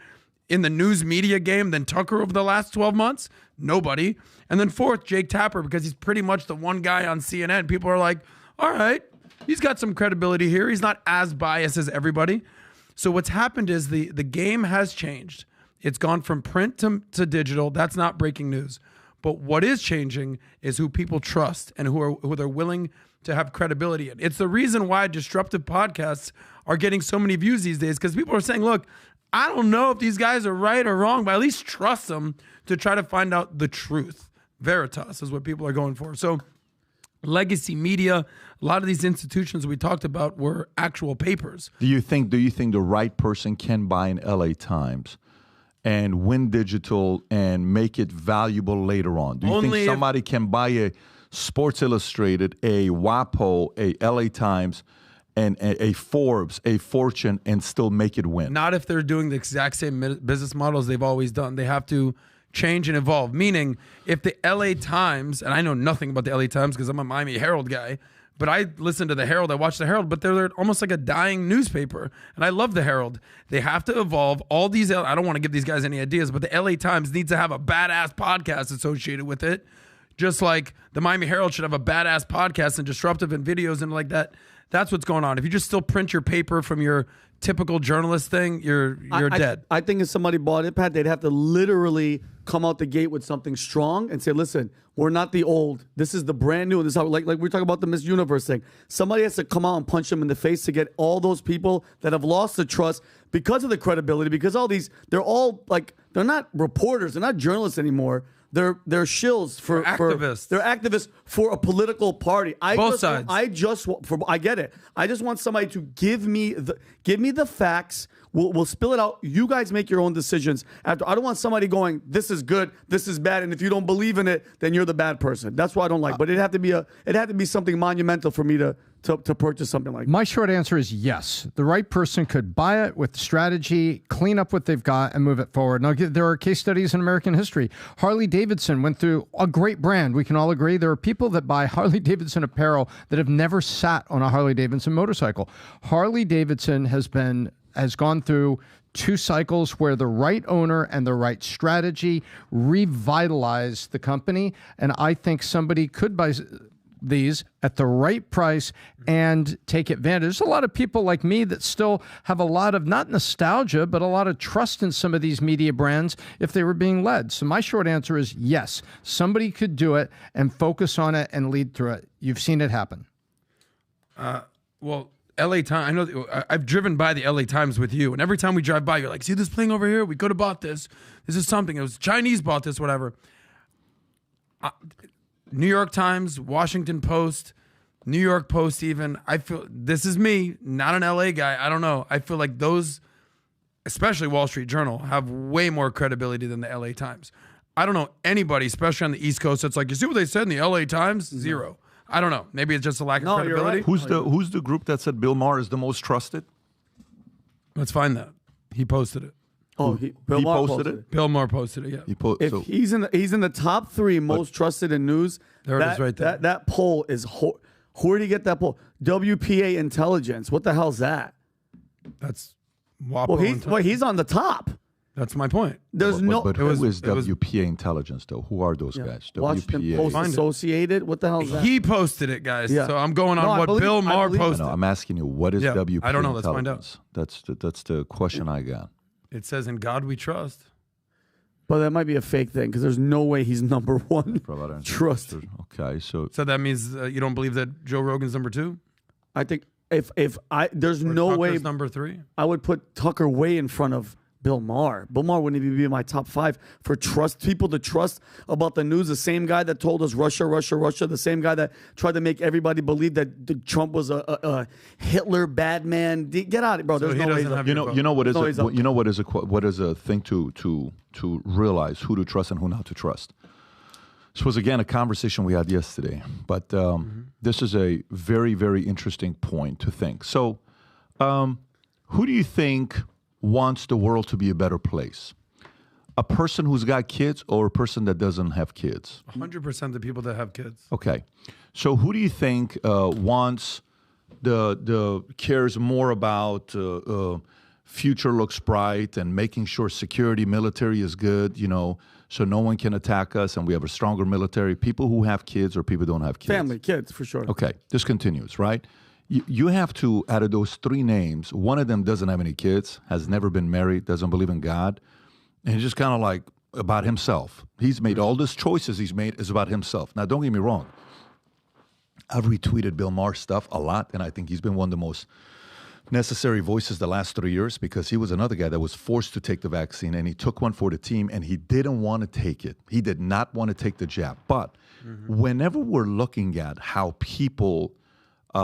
in the news media game than Tucker over the last 12 months? Nobody. And then 4th, Jake Tapper, because he's pretty much the one guy on CNN. People are like, all right, he's got some credibility here. He's not as biased as everybody. So what's happened is the game has changed. It's gone from print to digital. That's not breaking news. But what is changing is who people trust and who they're willing to have credibility in. It's the reason why disruptive podcasts are getting so many views these days, because people are saying, look, I don't know if these guys are right or wrong, but at least trust them to try to find out the truth. Veritas is what people are going for. So legacy media, a lot of these institutions we talked about were actual papers. Do you think the right person can buy an LA Times and win digital and make it valuable later on? Do you think somebody can buy a Sports Illustrated, a WAPO, a LA Times, and a Forbes, a Fortune, and still make it win? Not if they're doing the exact same business models they've always done. They have to change and evolve. Meaning, if the LA Times, and I know nothing about the LA Times because I'm a Miami Herald guy, but I listen to the Herald, I watch the Herald, but they're almost like a dying newspaper. And I love the Herald. They have to evolve. All these, I don't want to give these guys any ideas, but the LA Times needs to have a badass podcast associated with it. Just like the Miami Herald should have a badass podcast and disruptive and videos and like that. That's what's going on. If you just still print your paper from your typical journalist thing, you're dead. I think if somebody bought it, Pat, they'd have to literally come out the gate with something strong and say, listen, we're not the old. This is the brand new. And this is how, like we're talking about the Miss Universe thing. Somebody has to come out and punch them in the face to get all those people that have lost the trust because of the credibility, because all these, they're all like, they're not reporters. They're not journalists anymore. They're shills for activists. They're activists for a political party. Both sides. I get it. I just want somebody to give me the facts. We'll spill it out. You guys make your own decisions. I don't want somebody going, this is good, this is bad, and if you don't believe in it, then you're the bad person. That's what I don't like. But it had to be something monumental for me to purchase something like that. My short answer is yes. The right person could buy it with strategy, clean up what they've got, and move it forward. Now, there are case studies in American history. Harley Davidson went through a great brand. We can all agree there are people that buy Harley Davidson apparel that have never sat on a Harley Davidson motorcycle. Harley Davidson has gone through 2 cycles where the right owner and the right strategy revitalized the company. And I think somebody could buy these at the right price and take advantage. There's a lot of people like me that still have a lot of, not nostalgia, but a lot of trust in some of these media brands if they were being led. So my short answer is yes, somebody could do it and focus on it and lead through it. You've seen it happen. Well, LA Times, I know I've driven by the LA Times with you, and every time we drive by, you're like, see this thing over here? We could have bought this. This is something. It was Chinese bought this, whatever. New York Times, Washington Post, New York Post even. I feel, this is me, not an LA guy. I don't know. I feel like those, especially Wall Street Journal, have way more credibility than the LA Times. I don't know anybody, especially on the East Coast, that's like, you see what they said in the LA Times? Zero. I don't know. Maybe it's just a lack of credibility. Right. Who's the group that said Bill Maher is the most trusted? Let's find that. He posted it. Oh, Bill Maher posted it? Bill Maher posted it. Yeah. If he's in the top 3 most trusted in news, there it is right there. That poll is where did he get that poll? WPA Intelligence. What the hell's that? That's WAPO. He's on the top. That's my point. There's But who is WPA Intelligence, though? Who are those guys? Washington WPA. Post Associated. What the hell is that? He posted it, guys. Yeah. So I'm going on what Bill Maher posted. No, I'm asking you, what is WPA I don't know. Let's Intelligence? find out. That's the question I got. It says, "In God we trust." But that might be a fake thing because there's no way he's number 1. Trust. Okay, so that means you don't believe that Joe Rogan's number 2? I think there's no Tucker's way number 3. I would put Tucker way in front of Bill Maher. Bill Maher wouldn't even be in my top 5 for people to trust about the news. The same guy that told us Russia. The same guy that tried to make everybody believe that Trump was a Hitler bad man. Get out of it, bro. There's no way. What is a thing to realize who to trust and who not to trust. This was again a conversation we had yesterday, but this is a very, very interesting point to think. So, who do you think wants the world to be a better place? A person who's got kids or a person that doesn't have kids? 100% the people that have kids. Okay. So who do you think wants the cares more about future looks bright and making sure security, military is good, so no one can attack us and we have a stronger military? People who have kids or people who don't have kids? Family, kids, for sure. Okay. This continues, right? You have to, out of those 3 names, one of them doesn't have any kids, has never been married, doesn't believe in God, and he's just kind of like about himself. He's made all these choices he's made is about himself. Now, don't get me wrong. I've retweeted Bill Maher stuff a lot, and I think he's been one of the most necessary voices the last 3 years because he was another guy that was forced to take the vaccine, and he took one for the team, and he didn't want to take it. He did not want to take the jab. But whenever we're looking at how people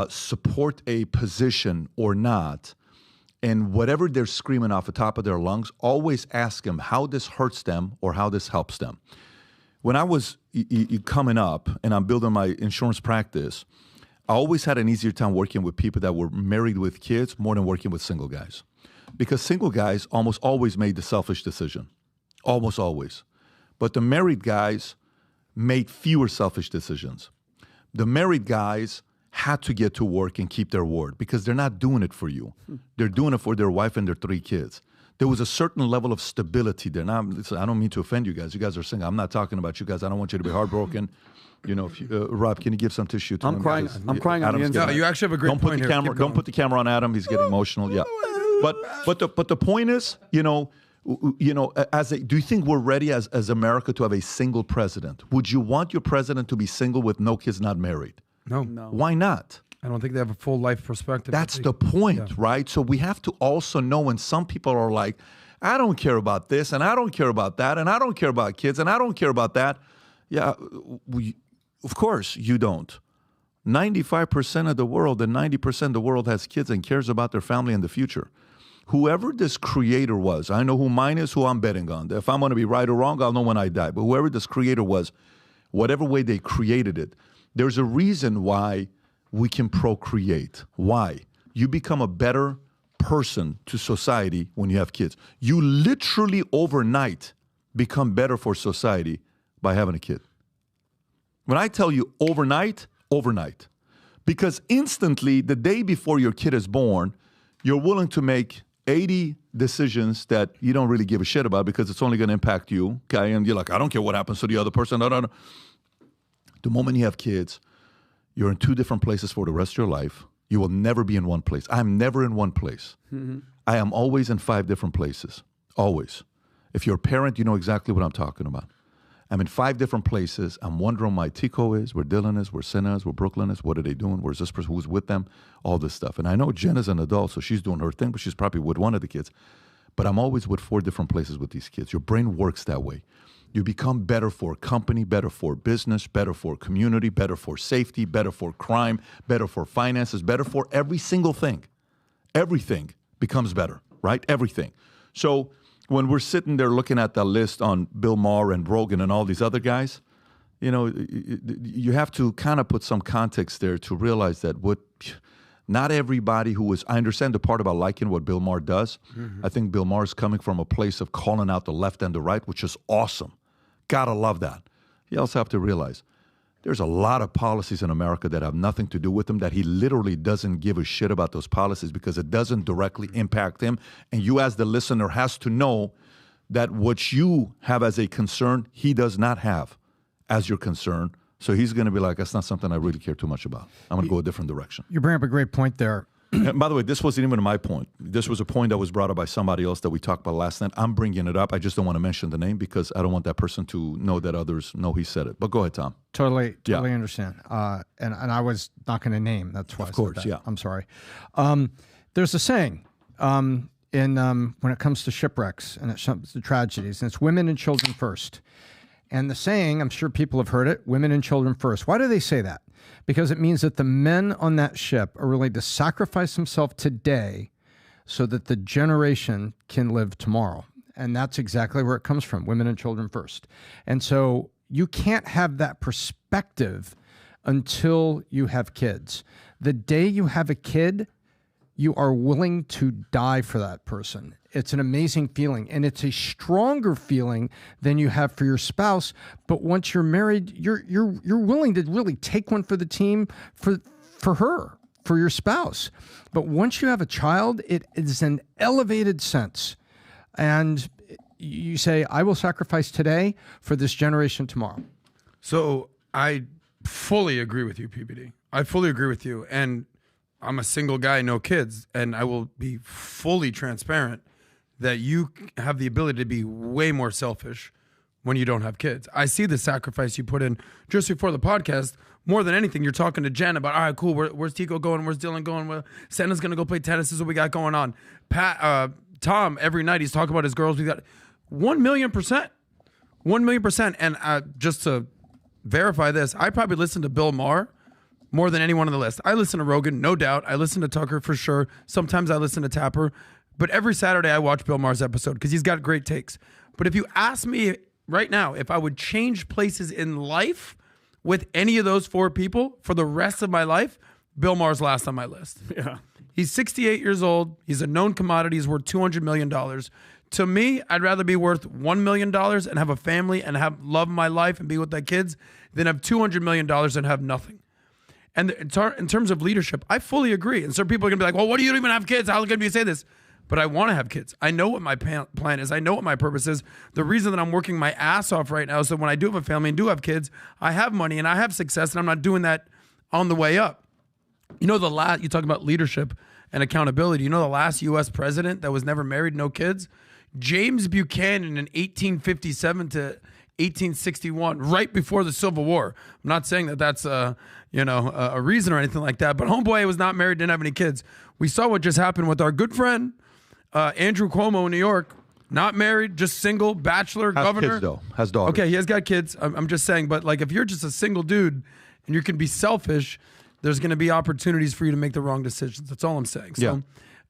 support a position or not, and whatever they're screaming off the top of their lungs, always ask them how this hurts them or how this helps them. When I was coming up and I'm building my insurance practice, I always had an easier time working with people that were married with kids more than working with single guys. Because single guys almost always made the selfish decision. Almost always. But the married guys made fewer selfish decisions. The married guys had to get to work and keep their word because they're not doing it for you. They're doing it for their wife and their 3 kids. There was a certain level of stability there. Now, I don't mean to offend you guys. You guys are single. I'm not talking about you guys. I don't want you to be heartbroken. If Rob, can you give some tissue to him? I'm crying on the inside. No, you actually have a great point here. Don't put the camera on Adam. He's getting emotional. Yeah. But the point is, do you think we're ready as America to have a single president? Would you want your president to be single with no kids, not married? No. Why not? I don't think they have a full life perspective. That's the point, right? So we have to also know, and some people are like, I don't care about this, and I don't care about that, and I don't care about kids, and I don't care about that. Yeah, of course you don't. 95% of the world and 90% of the world has kids and cares about their family and the future. Whoever this creator was, I know who mine is, who I'm betting on. If I'm going to be right or wrong, I'll know when I die. But whoever this creator was, whatever way they created it, there's a reason why we can procreate. Why? You become a better person to society when you have kids. You literally overnight become better for society by having a kid. When I tell you overnight. Because instantly, the day before your kid is born, you're willing to make 80 decisions that you don't really give a shit about because it's only going to impact you, okay? And you're like, I don't care what happens to the other person. No. The moment you have kids, you're in 2 different places for the rest of your life. You will never be in one place. I'm never in one place. Mm-hmm. I am always in 5 different places. Always. If you're a parent, you know exactly what I'm talking about. I'm in 5 different places. I'm wondering where my Tico is, where Dylan is, where Senna is, where Brooklyn is. What are they doing? Where's this person? Who's with them? All this stuff. And I know Jen is an adult, so she's doing her thing, but she's probably with one of the kids. But I'm always with 4 different places with these kids. Your brain works that way. You become better for company, better for business, better for community, better for safety, better for crime, better for finances, better for every single thing. Everything becomes better, right? Everything. So when we're sitting there looking at the list on Bill Maher and Rogan and all these other guys, you have to kind of put some context there to realize that not everybody who is, I understand the part about liking what Bill Maher does. I think Bill Maher is coming from a place of calling out the left and the right, which is awesome. Gotta love that. You also have to realize there's a lot of policies in America that have nothing to do with him, that he literally doesn't give a shit about those policies because it doesn't directly impact him. And you as the listener has to know that what you have as a concern, he does not have as your concern. So he's going to be like, that's not something I really care too much about. I'm going to go a different direction. You bring up a great point there. And by the way, this wasn't even my point. This was a point that was brought up by somebody else that we talked about last night. I'm bringing it up. I just don't want to mention the name because I don't want that person to know that others know he said it. But go ahead, Tom. Totally understand. And I was not going to name. That's why. Of course, I said that. yeah. I'm sorry. There's a saying when it comes to shipwrecks and it comes to tragedies, and it's women and children first. And the saying, I'm sure people have heard it, women and children first. Why do they say that? Because it means that the men on that ship are willing to sacrifice themselves today so that the generation can live tomorrow. And that's exactly where it comes from, women and children first. And so you can't have that perspective until you have kids. The day you have a kid, you are willing to die for that person. It's an amazing feeling, and it's a stronger feeling than you have for your spouse. But once you're married, you're willing to really take one for the team for her, for your spouse. But once you have a child, it is an elevated sense, and you say, "I will sacrifice today for this generation tomorrow." So I fully agree with you, PBD. I fully agree with you, and I'm a single guy, no kids, and I will be fully transparent that you have the ability to be way more selfish when you don't have kids. I see the sacrifice you put in just before the podcast. More than anything, you're talking to Jen about, all right, cool, where's Tico going? Where's Dylan going? Well, Santa's going to go play tennis. This is what we got going on. Tom, every night he's talking about his girls. We got 1,000,000%. 1,000,000%. And just to verify this, I probably listen to Bill Maher more than anyone on the list. I listen to Rogan, no doubt. I listen to Tucker for sure. Sometimes I listen to Tapper. But every Saturday I watch Bill Maher's episode because he's got great takes. But if you ask me right now if I would change places in life with any of those four people for the rest of my life, Bill Maher's last on my list. Yeah. He's 68 years old. He's a known commodity. He's worth $200 million. To me, I'd rather be worth $1 million and have a family and have love my life and be with my kids than have $200 million and have nothing. And in terms of leadership, I fully agree. And some people are going to be like, well, what do you even have kids? How can you say this? But I want to have kids. I know what my plan is. I know what my purpose is. The reason that I'm working my ass off right now is that when I do have a family and do have kids, I have money and I have success, and I'm not doing that on the way up. You know, you talk about leadership and accountability. You know the last U.S. president that was never married, no kids? James Buchanan in 1857 to 1861, right before the Civil War. I'm not saying that that's a reason or anything like that, but homeboy was not married, didn't have any kids. We saw what just happened with our good friend, Andrew Cuomo in New York, not married, just single, bachelor, governor. Has kids, though. Has daughters. Okay, he has got kids. I'm just saying, but like if you're just a single dude and you can be selfish, there's going to be opportunities for you to make the wrong decisions. That's all I'm saying. So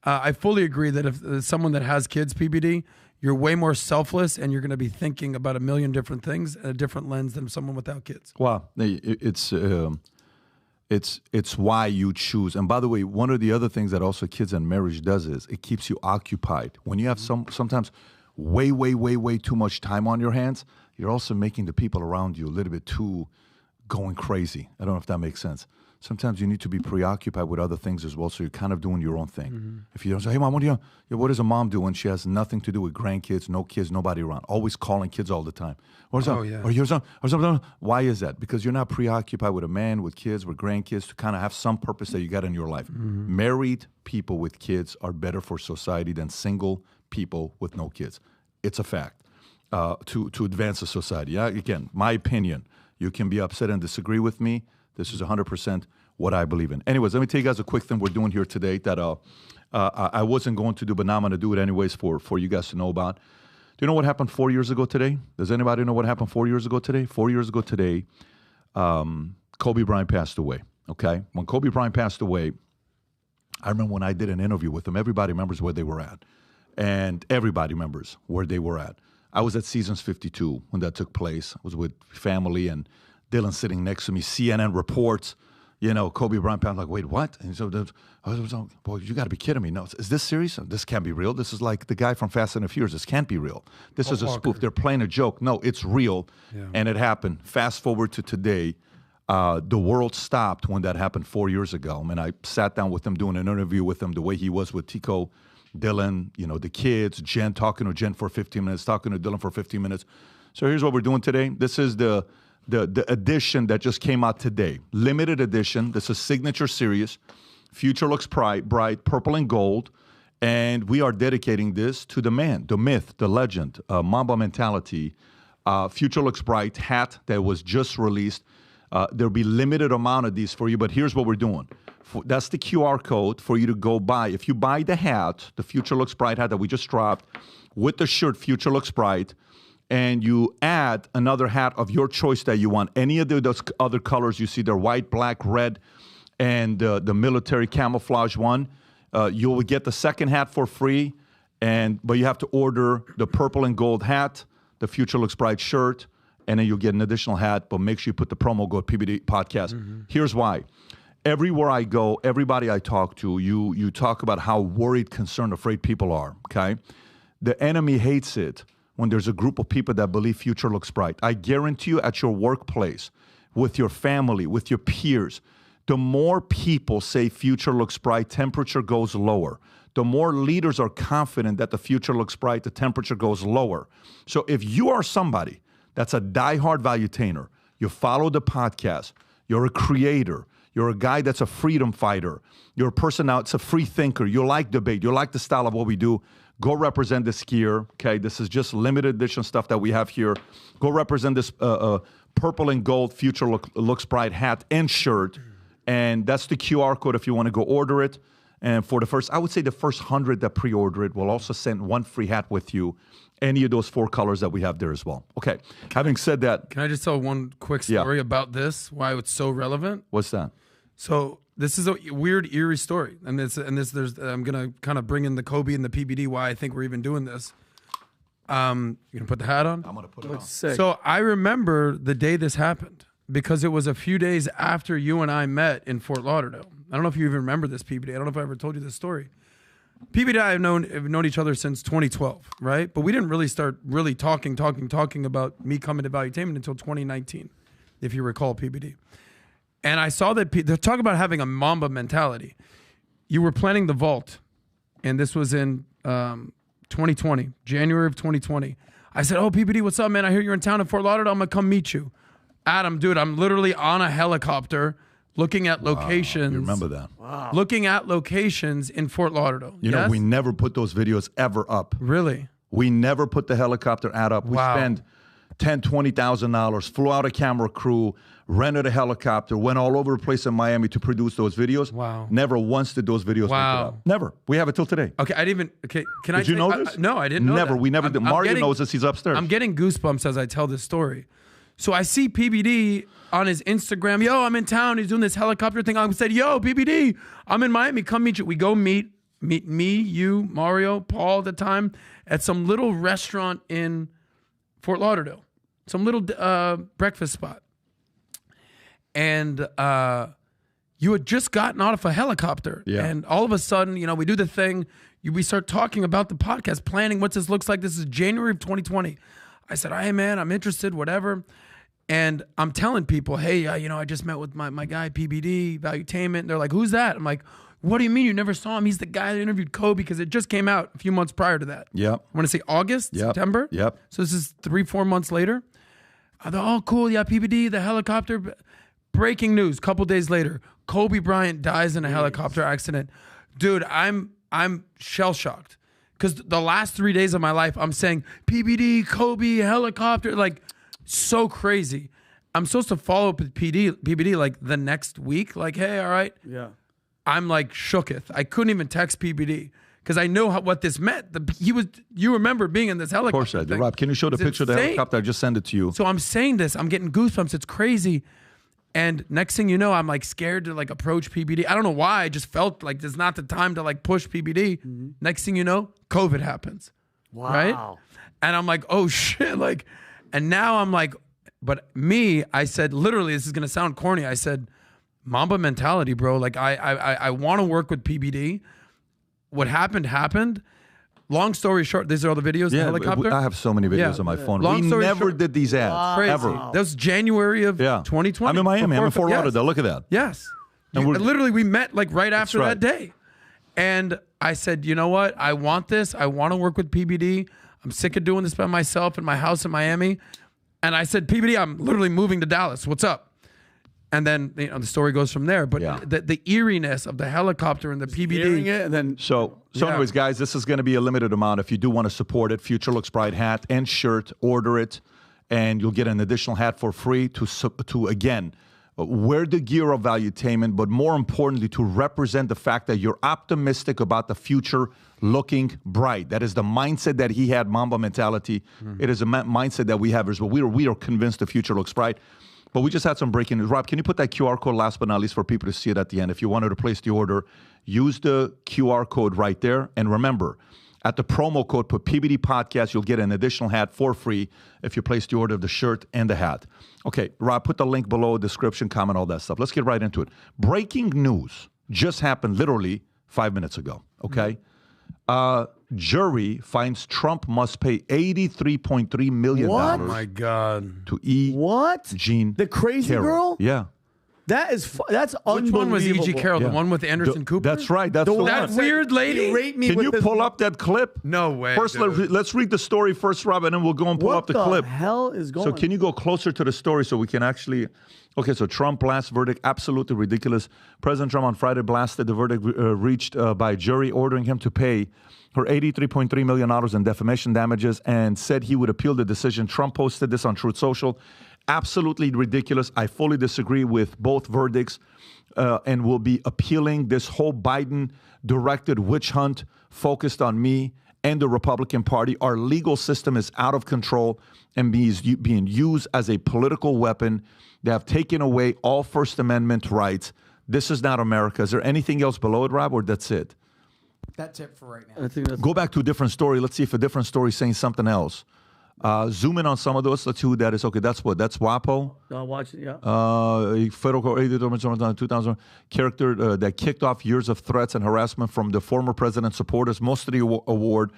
I fully agree that if someone that has kids, PBD, you're way more selfless and you're going to be thinking about a million different things at a different lens than someone without kids. Well, it's why you choose. And by the way, one of the other things that also kids and marriage does is it keeps you occupied. When you have sometimes way too much time on your hands, you're also making the people around you a little bit too going crazy. I don't know if that makes sense. Sometimes you need to be preoccupied with other things as well, so you're kind of doing your own thing. Mm-hmm. If you don't say, hey, Mom, what does a mom do when she has nothing to do with grandkids, no kids, nobody around, always calling kids all the time? Or your son, or something. Why is that? Because you're not preoccupied with a man, with kids, with grandkids, to kind of have some purpose that you got in your life. Mm-hmm. Married people with kids are better for society than single people with no kids. It's a fact to advance a society. Yeah? Again, my opinion. You can be upset and disagree with me. This is 100% what I believe in. Anyways, let me tell you guys a quick thing we're doing here today that I wasn't going to do, but now I'm going to do it anyways for you guys to know about. Do you know what happened 4 years ago today? Does anybody know what happened 4 years ago today? 4 years ago today, Kobe Bryant passed away, okay? When Kobe Bryant passed away, I remember when I did an interview with him, everybody remembers where they were at. And everybody remembers where they were at. I was at Seasons 52 when that took place. I was with family and Dylan sitting next to me. CNN reports, Kobe Bryant. I'm like, wait, what? And so, boy, you got to be kidding me. No, is this serious? This can't be real. This is like the guy from Fast and the Furious. This can't be real. This is a spoof. They're playing a joke. No, it's real. Yeah. And it happened. Fast forward to today. The world stopped when that happened 4 years ago. And I sat down with him, doing an interview with him, the way he was with Tico, Dylan, the kids, Jen, talking to Jen for 15 minutes, talking to Dylan for 15 minutes. So here's what we're doing today. This is the edition that just came out today. Limited edition. This is signature series. Future looks bright, purple and gold. And we are dedicating this to the man, the myth, the legend, Mamba mentality. Future looks bright hat that was just released. There'll be limited amount of these for you, but here's what we're doing. That's the QR code for you to go buy. If you buy the hat, the Future Looks Bright hat that we just dropped, with the shirt Future Looks Bright, and you add another hat of your choice that you want, any of those other colors you see there, white, black, red, and the military camouflage one, you will get the second hat for free, but you have to order the purple and gold hat, the Future Looks Bright shirt, and then you'll get an additional hat, but make sure you put the promo code PBD podcast. Mm-hmm. Here's why. Everywhere I go, everybody I talk to, you talk about how worried, concerned, afraid people are, okay? The enemy hates it when there's a group of people that believe future looks bright. I guarantee you at your workplace, with your family, with your peers, the more people say future looks bright, temperature goes lower. The more leaders are confident that the future looks bright, the temperature goes lower. So if you are somebody that's a diehard valuetainer, you follow the podcast, you're a creator, you're a guy that's a freedom fighter, you're a person now, it's a free thinker, you like debate, you like the style of what we do, go represent this gear, okay? This is just limited edition stuff that we have here. Go represent this purple and gold Future Looks Bright hat and shirt, and that's the QR code if you want to go order it. And for I would say the first 100 that pre-order it will also send one free hat with you, any of those 4 colors that we have there as well. Okay, having said that. Can I just tell one quick story about this, why it's so relevant? What's that? So this is a weird, eerie story. And I'm going to kind of bring in the Kobe and the PBD, why I think we're even doing this. You going to put the hat on? I'm going to put it on. So I remember the day this happened because it was a few days after you and I met in Fort Lauderdale. I don't know if you even remember this, PBD. I don't know if I ever told you this story. PBD and I have known each other since 2012, right? But we didn't really start talking about me coming to Valuetainment until 2019, if you recall, PBD. And I saw that they're talking about having a Mamba mentality. You were planning the vault, and this was in 2020, January of 2020. I said, oh, PBD, what's up, man? I hear you're in town in Fort Lauderdale. I'm going to come meet you. Adam, dude, I'm literally on a helicopter looking at locations. You remember that. Wow. Looking at locations in Fort Lauderdale. You know, we never put those videos ever up. Really? We never put the helicopter ad up. We spent $10,000, $20,000, flew out a camera crew, rented a helicopter, went all over the place in Miami to produce those videos. Wow. Never once did those videos make it up. Never. We have it till today. Okay, I didn't even, can I Did you know this? No, I didn't know Never. that. We never did. Mario knows this. He's upstairs. I'm getting goosebumps as I tell this story. So I see PBD on his Instagram. Yo, I'm in town. He's doing this helicopter thing. I said, yo, PBD, I'm in Miami. Come meet you. We go meet me, you, Mario, Paul at the time, at some little restaurant in Fort Lauderdale. Some little breakfast spot. And you had just gotten out of a helicopter. Yeah. And all of a sudden, we do the thing. We start talking about the podcast, planning what this looks like. This is January of 2020. I said, hey, man, I'm interested, whatever. And I'm telling people, hey, I just met with my guy, PBD, Valuetainment. They're like, who's that? I'm like, what do you mean you never saw him? He's the guy that interviewed Kobe because it just came out a few months prior to that. Yep. I want to say August, September. Yep. So this is 3-4 months later. I thought, oh, cool. Yeah, PBD, the helicopter. Breaking news. Couple days later, Kobe Bryant dies in a helicopter accident. Dude, I'm shell-shocked. Because the last 3 days of my life, I'm saying, PBD, Kobe, helicopter, like, so crazy. I'm supposed to follow up with PBD like the next week. Like, hey, all right. Yeah. I'm like shooketh. I couldn't even text PBD because I know what this meant. You remember being in this helicopter. Of course I do. Rob, can you show the picture of the helicopter? I just sent it to you. So I'm saying this. I'm getting goosebumps. It's crazy. And next thing you know, I'm like scared to like approach PBD. I don't know why. I just felt like there's not the time to like push PBD. Mm-hmm. Next thing you know, COVID happens. Wow. Right? And I'm like, oh shit. Like, and now I'm like, but me, I said, literally, this is going to sound corny. I said, Mamba mentality, bro. Like I want to work with PBD. What happened. Long story short, these are all the videos. The helicopter. I have so many videos on my phone. We never did these ads Crazy. ever. That was January of 2020. I'm in Miami. I'm in Fort Lauderdale. Look at that. Yes. And literally, we met like right after right. that day. And I said, you know what? I want this. I want to work with PBD. I'm sick of doing this by myself in my house in Miami. And I said, PBD, I'm literally moving to Dallas. What's up? And then the story goes from there. But the eeriness of the helicopter and the PBD. It and then So anyways, guys, this is going to be a limited amount. If you do want to support it, Future Looks Bright hat and shirt, order it, and you'll get an additional hat for free to again, wear the gear of valuetainment, but more importantly, to represent the fact that you're optimistic about the future looking bright. That is the mindset that he had, Mamba mentality. It is a mindset that we have as well. We are convinced the future looks bright. But we just had some breaking news. Rob, can you put that QR code last but not least for people to see it at the end? If you wanted to place the order, use the QR code right there. And remember, at the promo code, put PBD Podcast, you'll get an additional hat for free if you place the order of the shirt and the hat. Okay, Rob, put the link below, description, comment, all that stuff. Let's get right into it. Breaking news just happened literally 5 minutes ago, okay? Jury finds Trump must pay $83.3 million. What? Oh my God. To Jean the crazy Carroll. girl? Yeah. That's Which unbelievable. one was E.G. Carroll? The one with Anderson Cooper? That's right. That's the one. That weird lady? Rate me Can with you this- pull up that clip? No way. First, let's read the story first, Rob, and then we'll go and pull What up the clip. the hell is going So on? can you go closer to the story so we can actually... Okay, so Trump last verdict, absolutely ridiculous. President Trump on Friday blasted the verdict reached by jury, ordering him to pay her $83.3 million in defamation damages and said he would appeal the decision. Trump posted this on Truth Social. Absolutely ridiculous. I fully disagree with both verdicts and will be appealing this whole Biden-directed witch hunt focused on me and the Republican Party. Our legal system is out of control and being used as a political weapon. They have taken away all First Amendment rights. This is not America. Is there anything else below it, Rob, or that's it? That's it for right now. I think that's Go back to a different story. Let's see if a different story is saying something else. Zoom in on some of those. Let's see who that is. Okay, that's what? That's WAPO. watch it, yeah. Federal court 2000 character that kicked off years of threats and harassment from the former president's supporters. Most of the award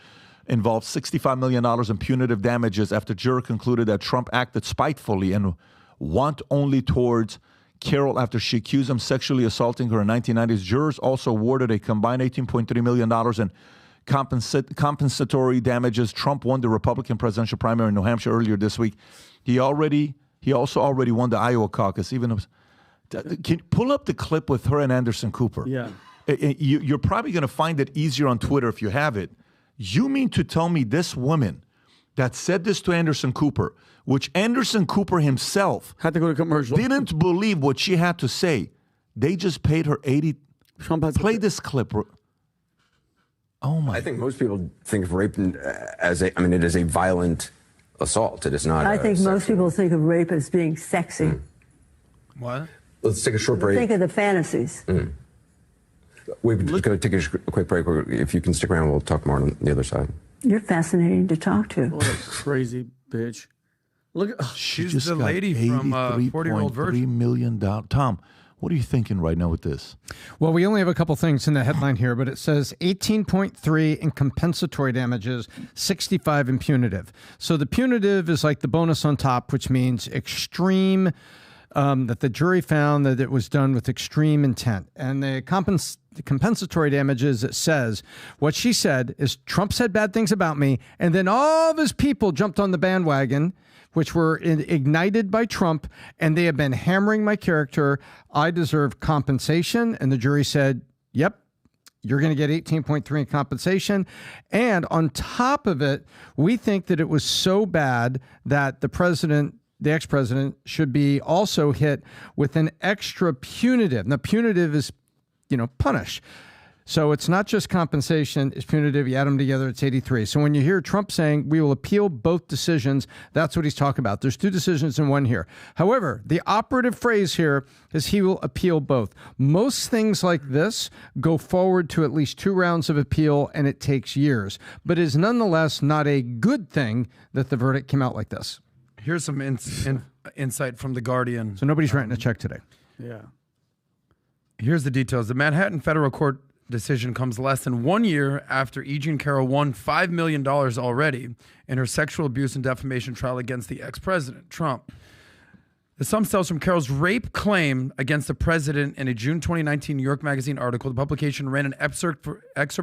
involved $65 million in punitive damages after jury concluded that Trump acted spitefully and want only towards Carroll after she accused him sexually assaulting her in 1990s. Jurors also awarded a combined $18.3 million in compensatory damages. Trump won the Republican presidential primary in New Hampshire earlier this week. He also already won the Iowa caucus. Can you pull up the clip with her and Anderson Cooper? Yeah. You're probably going to find it easier on Twitter if you have it. You mean to tell me this woman that said this to Anderson Cooper, which Anderson Cooper himself Had to go to commercial. didn't believe what she had to say, they just paid her Trump has Play this clip. Oh my! I think most people think of rape as it is a violent assault. It is not. I think most people think of rape as being sexy. What? Let's take a short break. Think of the fantasies. We're just going to take a quick break. If you can stick around, we'll talk more on the other side. You're fascinating to talk to. What a crazy bitch. Look at She's just the got lady from 40-Year-Old Virgin. $83 million. Tom, what are you thinking right now with this? Well, we only have a couple things in the headline here, but it says 18.3 in compensatory damages, 65 in punitive. So the punitive is like the bonus on top, which means extreme, that the jury found that it was done with extreme intent. And the compensatory damages, it says, what she said is Trump said bad things about me, and then all of his people jumped on the bandwagon, which were ignited by Trump, and they have been hammering my character. I deserve compensation. And the jury said, yep, you're going to get 18.3 in compensation. And on top of it, we think that it was so bad that the ex-president should be also hit with an extra punitive. Now, punitive is, punish. So it's not just compensation, it's punitive. You add them together, it's 83. So when you hear Trump saying we will appeal both decisions, that's what he's talking about. There's two decisions in one here. However, the operative phrase here is he will appeal both. Most things like this go forward to at least 2 rounds of appeal, and it takes years. But it is nonetheless not a good thing that the verdict came out like this. Here's some insight from The Guardian. So nobody's writing a check today. yeah. Here's the details. The Manhattan federal court decision comes less than 1 year after E. Jean Carroll won $5 million already in her sexual abuse and defamation trial against the ex-president, Trump. The sum stems from Carroll's rape claim against the president in a June 2019 New York Magazine article. The publication ran an excerpt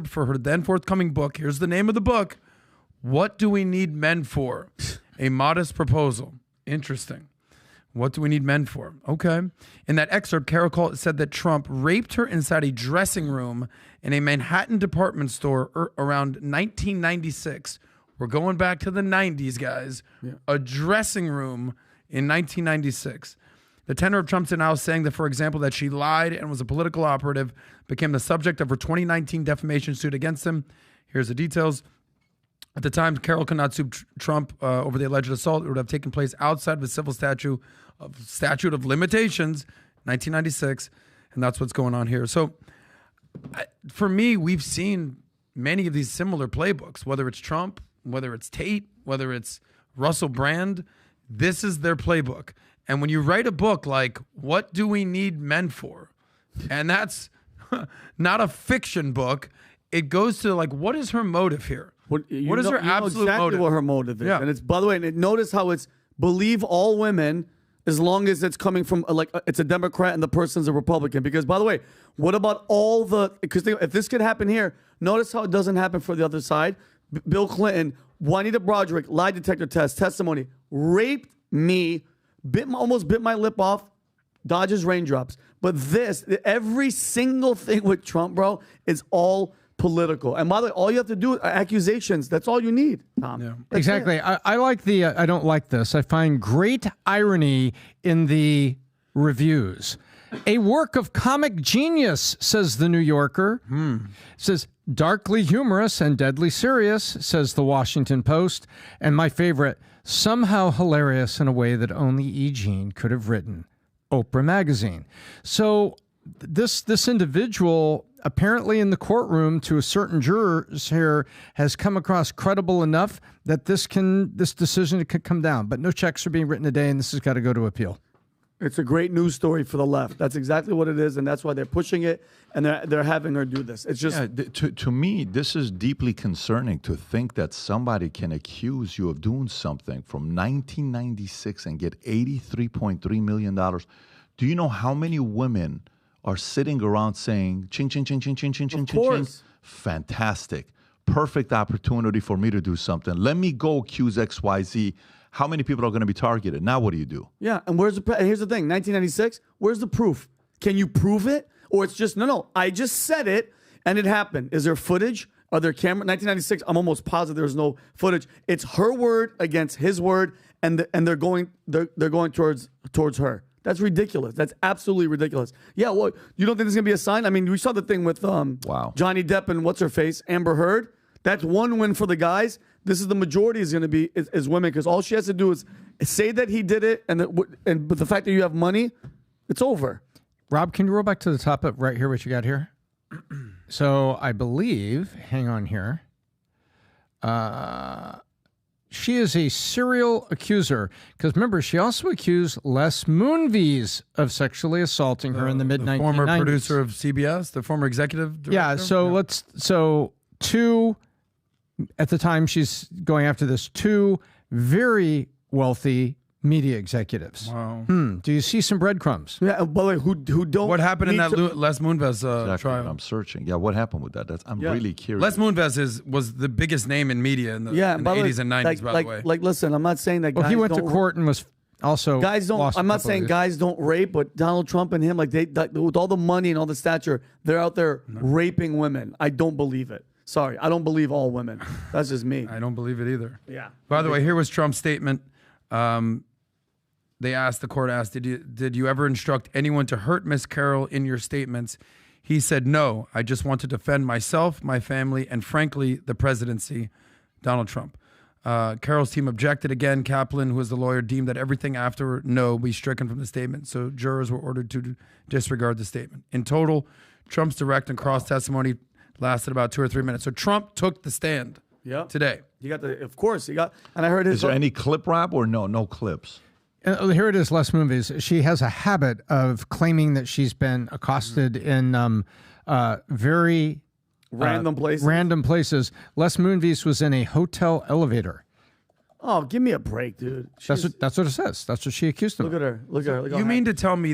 for her then forthcoming book. Here's the name of the book. What Do We Need Men For? A Modest Proposal. Interesting. What do we need men for? Okay. In that excerpt, Carroll said that Trump raped her inside a dressing room in a Manhattan department store around 1996. We're going back to the 90s, guys. Yeah. A dressing room in 1996. The tenor of Trump's denial saying that, for example, that she lied and was a political operative became the subject of her 2019 defamation suit against him. Here's the details. At the time, Carroll could not sue Trump over the alleged assault. It would have taken place outside of the civil statute of limitations, 1996, and that's what's going on here. So, for me, we've seen many of these similar playbooks, whether it's Trump, whether it's Tate, whether it's Russell Brand. This is their playbook. And when you write a book like What Do We Need Men For? And that's not a fiction book, it goes to like, what is her motive here? What is her absolute exactly motive? What her motive is. Yeah. And it's, by the way, and notice how it's believe all women as long as it's coming from, it's a Democrat and the person's a Republican. Because, by the way, what about all the, because if this could happen here, notice how it doesn't happen for the other side. Bill Clinton, Juanita Broderick, lie detector test, testimony, raped me, almost bit my lip off, dodges raindrops. But this, every single thing with Trump, bro, is all political. And by the way, all you have to do are accusations. That's all you need, Tom. Yeah. Exactly. I like the, I don't like this. I find great irony in the reviews. A work of comic genius, says the New Yorker. Says darkly humorous and deadly serious, says the Washington Post. And my favorite, somehow hilarious in a way that only E. Jean could have written, Oprah Magazine. So this individual apparently in the courtroom to a certain jurors here has come across credible enough that this decision could come down. But no checks are being written today, and this has got to go to appeal. It's a great news story for the left. That's exactly what it is, and that's why they're pushing it, and they're having her do this. It's just to me, this is deeply concerning to think that somebody can accuse you of doing something from 1996 and get $83.3 million. Do you know how many women are sitting around saying, ching, ching, ching, ching, ching, ching, ching, ching, ching? Fantastic. Perfect opportunity for me to do something. Let me go accuse XYZ. How many people are going to be targeted? Now what do you do? Yeah, and here's the thing, 1996, where's the proof? Can you prove it? Or it's just, no, I just said it, and it happened. Is there footage? Are there cameras? 1996, I'm almost positive there's no footage. It's her word against his word, and they're going towards her. That's ridiculous. That's absolutely ridiculous. Yeah, well, you don't think there's going to be a sign? I mean, we saw the thing with Johnny Depp and what's-her-face, Amber Heard. That's one win for the guys. This is the majority is going to be is women, because all she has to do is say that he did it, but the fact that you have money, it's over. Rob, can you roll back to the top of right here, what you got here? So I believe, hang on here. She is a serial accuser, because remember, she also accused Les Moonves of sexually assaulting her in the mid-1990s. Former producer of CBS, the former executive director. Yeah, so two, at the time she's going after this, two very wealthy media executives. Wow. Do you see some breadcrumbs? Yeah, by the way, who don't. What happened in that Les Moonves trial? I'm searching. Yeah, what happened with that? I'm really curious. Les Moonves was the biggest name in media in the 80s and 90s, by the way. Like, listen, I'm not saying that guys he went to court and was also guys don't. I'm not saying guys don't rape, but Donald Trump and him, with all the money and all the stature, they're out there raping women. I don't believe it. Sorry, I don't believe all women. That's just me. I don't believe it either. Yeah. By the way, here was Trump's statement. The court asked, did you ever instruct anyone to hurt Miss Carroll in your statements? He said, no, I just want to defend myself, my family, and frankly, the presidency, Donald Trump. Carroll's team objected again. Kaplan, who is the lawyer, deemed that everything after no be stricken from the statement. So jurors were ordered to disregard the statement. In total, Trump's direct and cross testimony lasted about 2 or 3 minutes. So Trump took the stand today. You got and I heard his. Is there any clip, Rob, or no clips? Here it is, Les Moonves. She has a habit of claiming that she's been accosted in very Random places. Random places. Les Moonves was in a hotel elevator. Oh, give me a break, dude. That's what it says. That's what she accused him of. Look at her. Look at her. Look You mean to tell me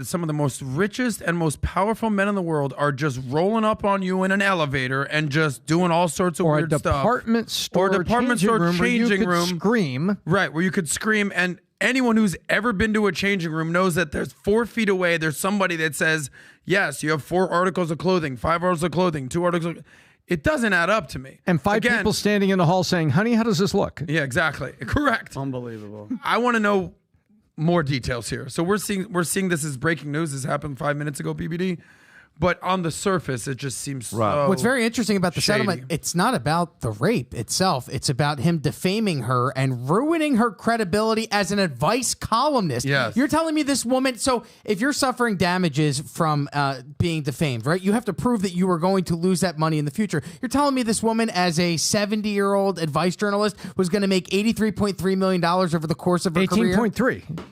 some of the most richest and most powerful men in the world are just rolling up on you in an elevator and just doing all sorts of Or a weird department stuff? store, Or a department store where you changing could room. scream. Right, where you could scream, and anyone who's ever been to a changing room knows that there's 4 feet away, there's somebody that says, yes, you have 4 articles of clothing, 5 articles of clothing, 2 articles of... It doesn't add up to me. And 5 people standing in the hall saying, honey, how does this look? Yeah, exactly. Correct. Unbelievable. I want to know more details here. So we're seeing this as breaking news. This happened 5 minutes ago, PBD. But on the surface, it just seems so What's very interesting about the shady. settlement, it's not about the rape itself. It's about him defaming her and ruining her credibility as an advice columnist. Yes. You're telling me this woman, so if you're suffering damages from being defamed, right, you have to prove that you are going to lose that money in the future. You're telling me this woman, as a 70-year-old advice journalist, was going to make $83.3 million over the course of her career? 18.3.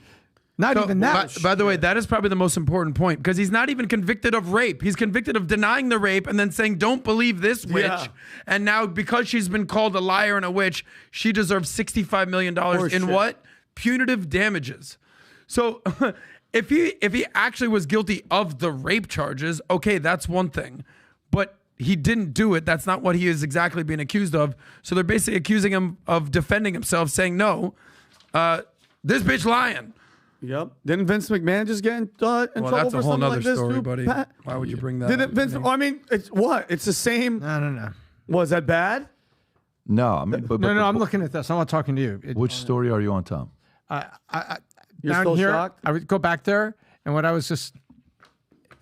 Not even that. By the way, that is probably the most important point, because he's not even convicted of rape. He's convicted of denying the rape and then saying, don't believe this witch. Yeah. And now, because she's been called a liar and a witch, she deserves $65 million in what? Punitive damages. So if he actually was guilty of the rape charges, okay, that's one thing. But he didn't do it. That's not what he is exactly being accused of. So they're basically accusing him of defending himself, saying, no, this bitch lying. Yep. Didn't Vince McMahon just get in trouble That's for a whole something nother like this, story, dude? buddy. Pat? Why would you bring that Didn't up? Vince? I mean, it's what? It's the same. No. Was that bad? No, I mean, but No, I'm looking at this. I'm not talking to you. Which story are you on, Tom? You're Down still here, shocked? I would go back there, and what I was just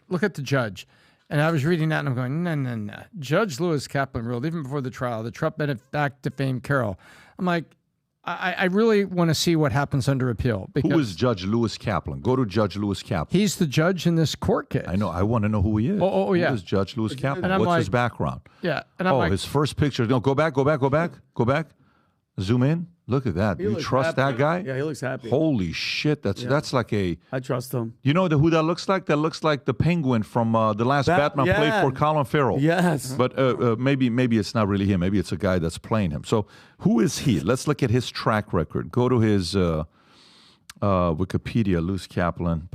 look at the judge, and I was reading that, and I'm going, no. Judge Lewis Kaplan ruled even before the trial that Trump had in fact defamed Carroll. I'm like, I really want to see what happens under appeal. Because Who is Judge Lewis Kaplan? Go to Judge Lewis Kaplan. he's the judge in this court case. I know. I want to know who he is. Oh, yeah. Who is Judge Lewis Kaplan? And I'm What's his like- background? Yeah, and I'm Oh, like, his first picture. No, go back. Zoom in. Look at that. He You looks trust happy. that guy? Yeah, he looks happy. Holy shit. That's like a... I trust him. You know who that looks like? That looks like the penguin from the last Batman played yeah. for Colin Farrell. Yes. But maybe it's not really him. Maybe it's a guy that's playing him. So who is he? Let's look at his track record. Go to his Wikipedia, Lewis Kaplan.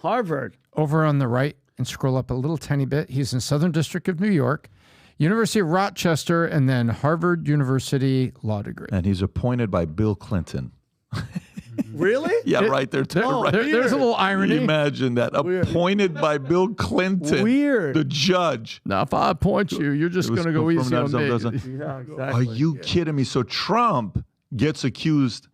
Harvard. over on the right and scroll up a little tiny bit. He's in Southern District of New York, University of Rochester, and then Harvard University law degree. And he's appointed by Bill Clinton. Really? Yeah, right there. Right. There's a little irony. Imagine that. Appointed by Bill Clinton. Weird. The judge. Now, if I appoint you, you're just It was going to go easy on confirmed me. Yeah, exactly. Are you kidding me? So Trump gets accused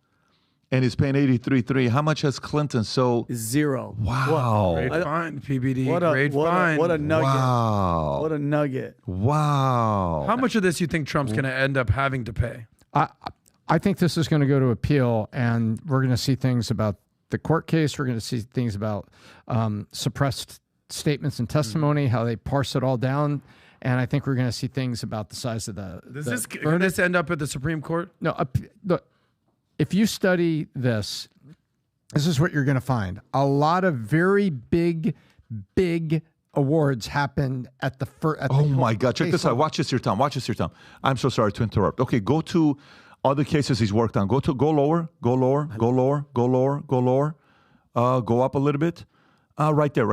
and he's paying 83.3. How much has Clinton? So, Zero. wow. Great find, PBD. What a Great what find. a, what a nugget. Wow. What a nugget. Wow. How much of this you think Trump's going to end up having to pay? I think this is going to go to appeal, and we're going to see things about the court case. We're going to see things about suppressed statements and testimony, how they parse it all down. And I think we're going to see things about the size of the. Can this end up at the Supreme Court? No, look, if you study this, this is what you're going to find. A lot of very big awards happen at the first. Oh my God! Check this out. Watch this here, Tom. I'm so sorry to interrupt. Okay, go to other cases he's worked on. Go lower. Go up a little bit. Right there.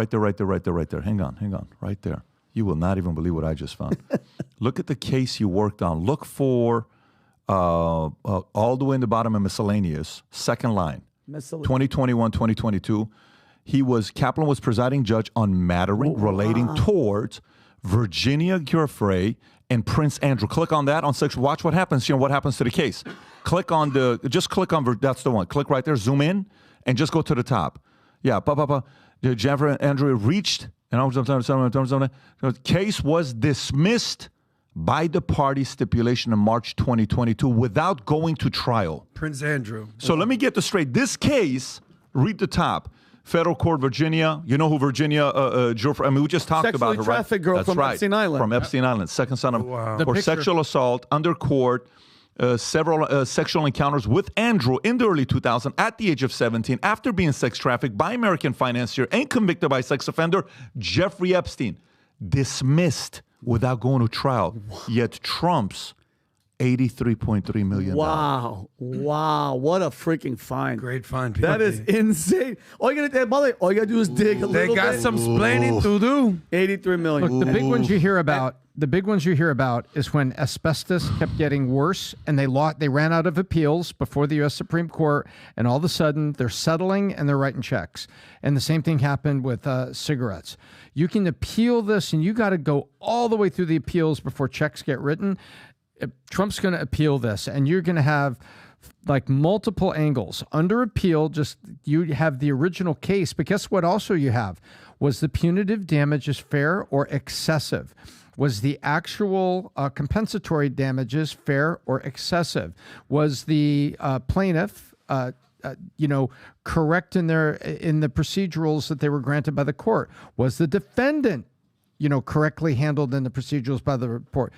Hang on. Right there. You will not even believe what I just found. Look at the case you worked on. Look for all the way in the bottom of miscellaneous, second line. 2021, 2022. Kaplan was presiding judge on mattering relating towards Virginia Giuffre and Prince Andrew. Click on that on 6. Watch what happens. What happens to the case. Click on that's the one. Click right there, zoom in, and just go to the top. Yeah, Jennifer and Andrew reached, and the case was dismissed by the party stipulation in March 2022 without going to trial. Prince Andrew. So let me get this straight. This case, read the top. Federal Court, Virginia. You know who Virginia Giuffre? I mean, we just talked about her, right? Trafficked girl That's from right. Epstein Island. From Epstein Island, second son of The for picture. sexual assault under court. several sexual encounters with Andrew in the early 2000s at the age of 17 after being sex trafficked by American financier and convicted by sex offender Jeffrey Epstein. Dismissed without going to trial. Yet Trump's $83.3 million. Wow. What a freaking find. Great find. That is insane. All you gotta do is dig a little bit. They got some splaining to do. 83 million. Look, the big ones you hear about. The big ones you hear about is when asbestos kept getting worse, and they ran out of appeals before the U.S. Supreme Court, and all of a sudden they're settling and they're writing checks. And the same thing happened with cigarettes. You can appeal this, and you got to go all the way through the appeals before checks get written. Trump's going to appeal this, and you're going to have like multiple angles under appeal. Just you have the original case, but guess what? Also, you have was the punitive damages fair or excessive? Was the actual compensatory damages fair or excessive? Was the plaintiff, correct in the procedurals that they were granted by the court? Was the defendant, correctly handled in the procedurals by the report?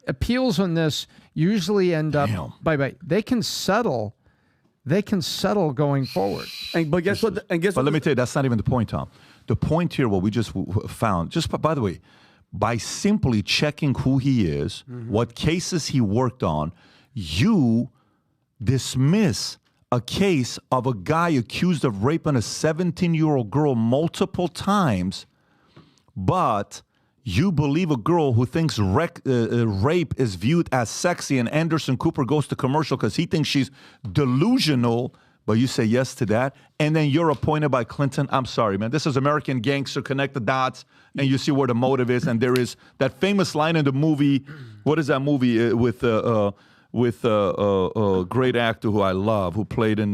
Appeals on this usually end up by they can settle. They can settle going forward. But guess what? But let me tell you, that's not even the point, Tom. The point here, what we just found, just by the way, by simply checking who he is, what cases he worked on, you dismiss a case of a guy accused of raping a 17-year-old girl multiple times, but you believe a girl who thinks rape is viewed as sexy, and Anderson Cooper goes to commercial because he thinks she's delusional, but you say yes to that, and then you're appointed by Clinton. I'm sorry, man. This is American Gangster. Connect the dots, and you see where the motive is. And there is that famous line in the movie. What is that movie with a great actor who I love, who played in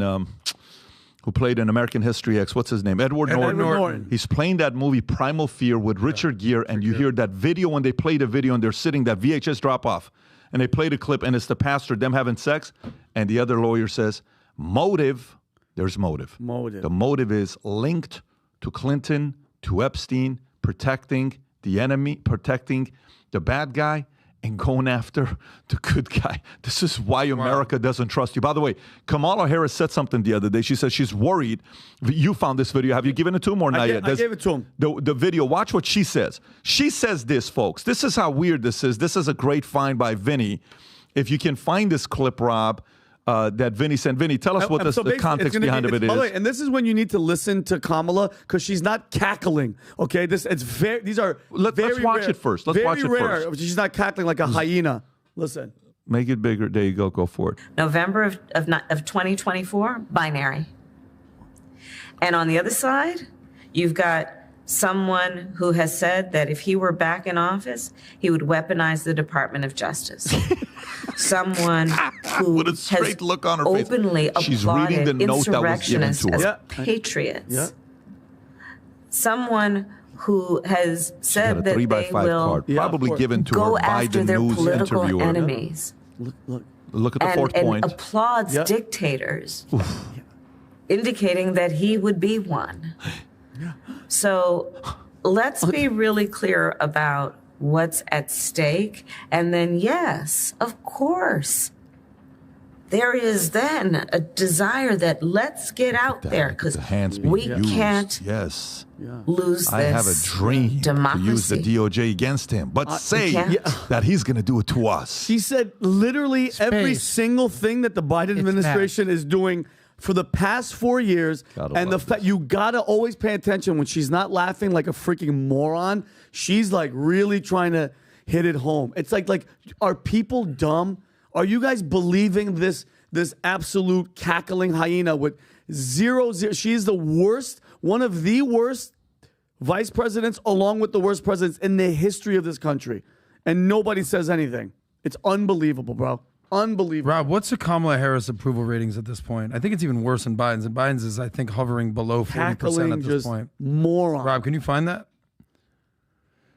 American History X? What's his name? Edward Norton. He's playing that movie Primal Fear with Richard Gere, and you hear that video when they play the video, and they're sitting, that VHS drop off, and they play the clip, and it's the pastor, them having sex, and the other lawyer says, motive, there's motive. The motive is linked to Clinton, to Epstein, protecting the enemy, protecting the bad guy, and going after the good guy. This is why America doesn't trust you. By the way, Kamala Harris said something the other day. She said she's worried. You found this video. Have you given it to him or not yet? I gave it to him. The video, watch what she says. She says this, folks. This is how weird this is. This is a great find by Vinny. If you can find this clip, Rob, that Vinny sent. Vinny, tell us what the context behind it is. By the way, and this is when you need to listen to Kamala because she's not cackling. Okay, these are let's watch rare. it first. Let's watch it first. She's not cackling like a hyena. Listen. Make it bigger. There you go. Go for it. November of 2024, binary. And on the other side, you've got someone who has said that if he were back in office, he would weaponize the Department of Justice. Someone who with a straight has look on her openly face. She's reading the applauded note that was given insurrectionists to her. as patriots. Someone who has said that they will card, probably given to go her by after the their news political interviewer. enemies. Look at the fourth point. And applauds dictators, indicating that he would be one. So let's be really clear about what's at stake. And then, yes, of course, there is then a desire that let's get out there because we can't lose this. I have a dream democracy. to use the DOJ against him, but say that he's going to do it to us. She said literally every single thing that the Biden administration is doing for the past 4 years, and the fact you gotta always pay attention when she's not laughing like a freaking moron. She's like really trying to hit it home. It's like, are people dumb? Are you guys believing this absolute cackling hyena with zero? She's the worst, one of the worst vice presidents, along with the worst presidents in the history of this country, and nobody says anything. It's unbelievable, bro. Unbelievable. Rob, what's the Kamala Harris approval ratings at this point? I think it's even worse than Biden's. And Biden's is, I think, hovering below 40% at this point. Moron. Rob, can you find that?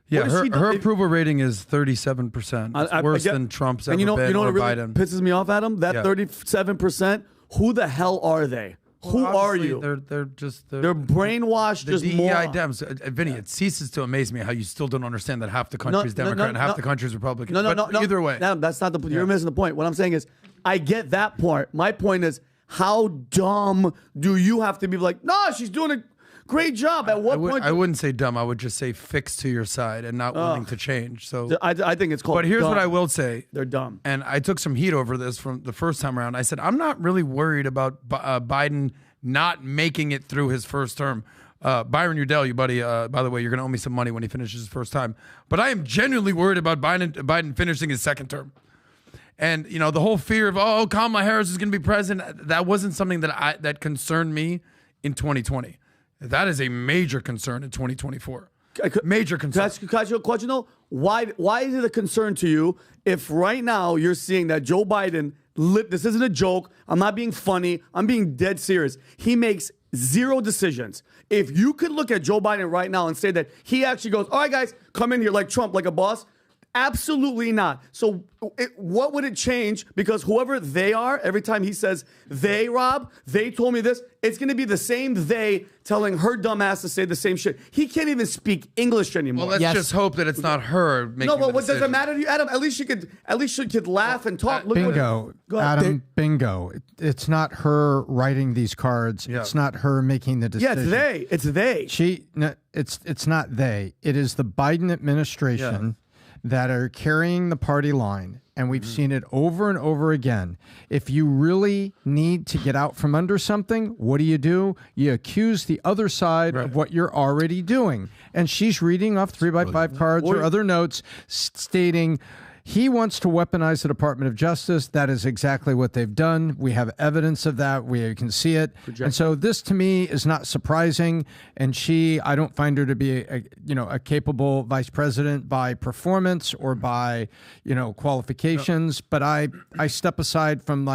Yeah, her approval rating is 37%. It's worse than Trump's ever been or what really Biden. pisses me off, Adam? That 37%, who the hell are they? Who are Obviously, you? They're just They're brainwashed. the Just DEI more. Dems. Vinny, it ceases to amaze me how you still don't understand that half the country's Democrat and half the country's Republican. No. Either way, No, that's not the. You're missing the point. What I'm saying is, I get that part. My point is, how dumb do you have to be? Like, no, she's doing a great job. At what point? I wouldn't say dumb. I would just say fixed to your side and not willing to change. So I think it's called. But here's dumb. what I will say. They're dumb. And I took some heat over this from the first time around. I said, I'm not really worried about Biden not making it through his first term. Byron Udell, you buddy, by the way, you're going to owe me some money when he finishes his first time. But I am genuinely worried about Biden finishing his second term. And, you know, the whole fear of, Kamala Harris is going to be president, that wasn't something that concerned me in 2020. That is a major concern in 2024. Major concern. Can I ask you a question, though? Why is it a concern to you if right now you're seeing that Joe Biden, this isn't a joke, I'm not being funny, I'm being dead serious. He makes zero decisions. If you could look at Joe Biden right now and say that he actually goes, all right, guys, come in here like Trump, like a boss, absolutely not. So what would it change? Because whoever they are, every time he says they, Rob, they told me this, it's going to be the same they telling her dumb ass to say the same shit. He can't even speak English anymore. Well, let's just hope that it's not her making No, but the what does it decision. matter to you, Adam? At least she could laugh and talk. Look Bingo. Go ahead. Adam, bingo. It's not her writing these cards. Yeah. It's not her making the Yeah, decision. it's they. It's not they. It is the Biden administration that are carrying the party line. And we've seen it over and over again. If you really need to get out from under something, what do? You accuse the other side of what you're already doing. And she's reading off 3x5 cards or other notes stating he wants to weaponize the Department of Justice. That is exactly what they've done. We have evidence of that. We can see it. And so this to me is not surprising. And I don't find her to be a capable vice president by performance or by, qualifications. But I step aside from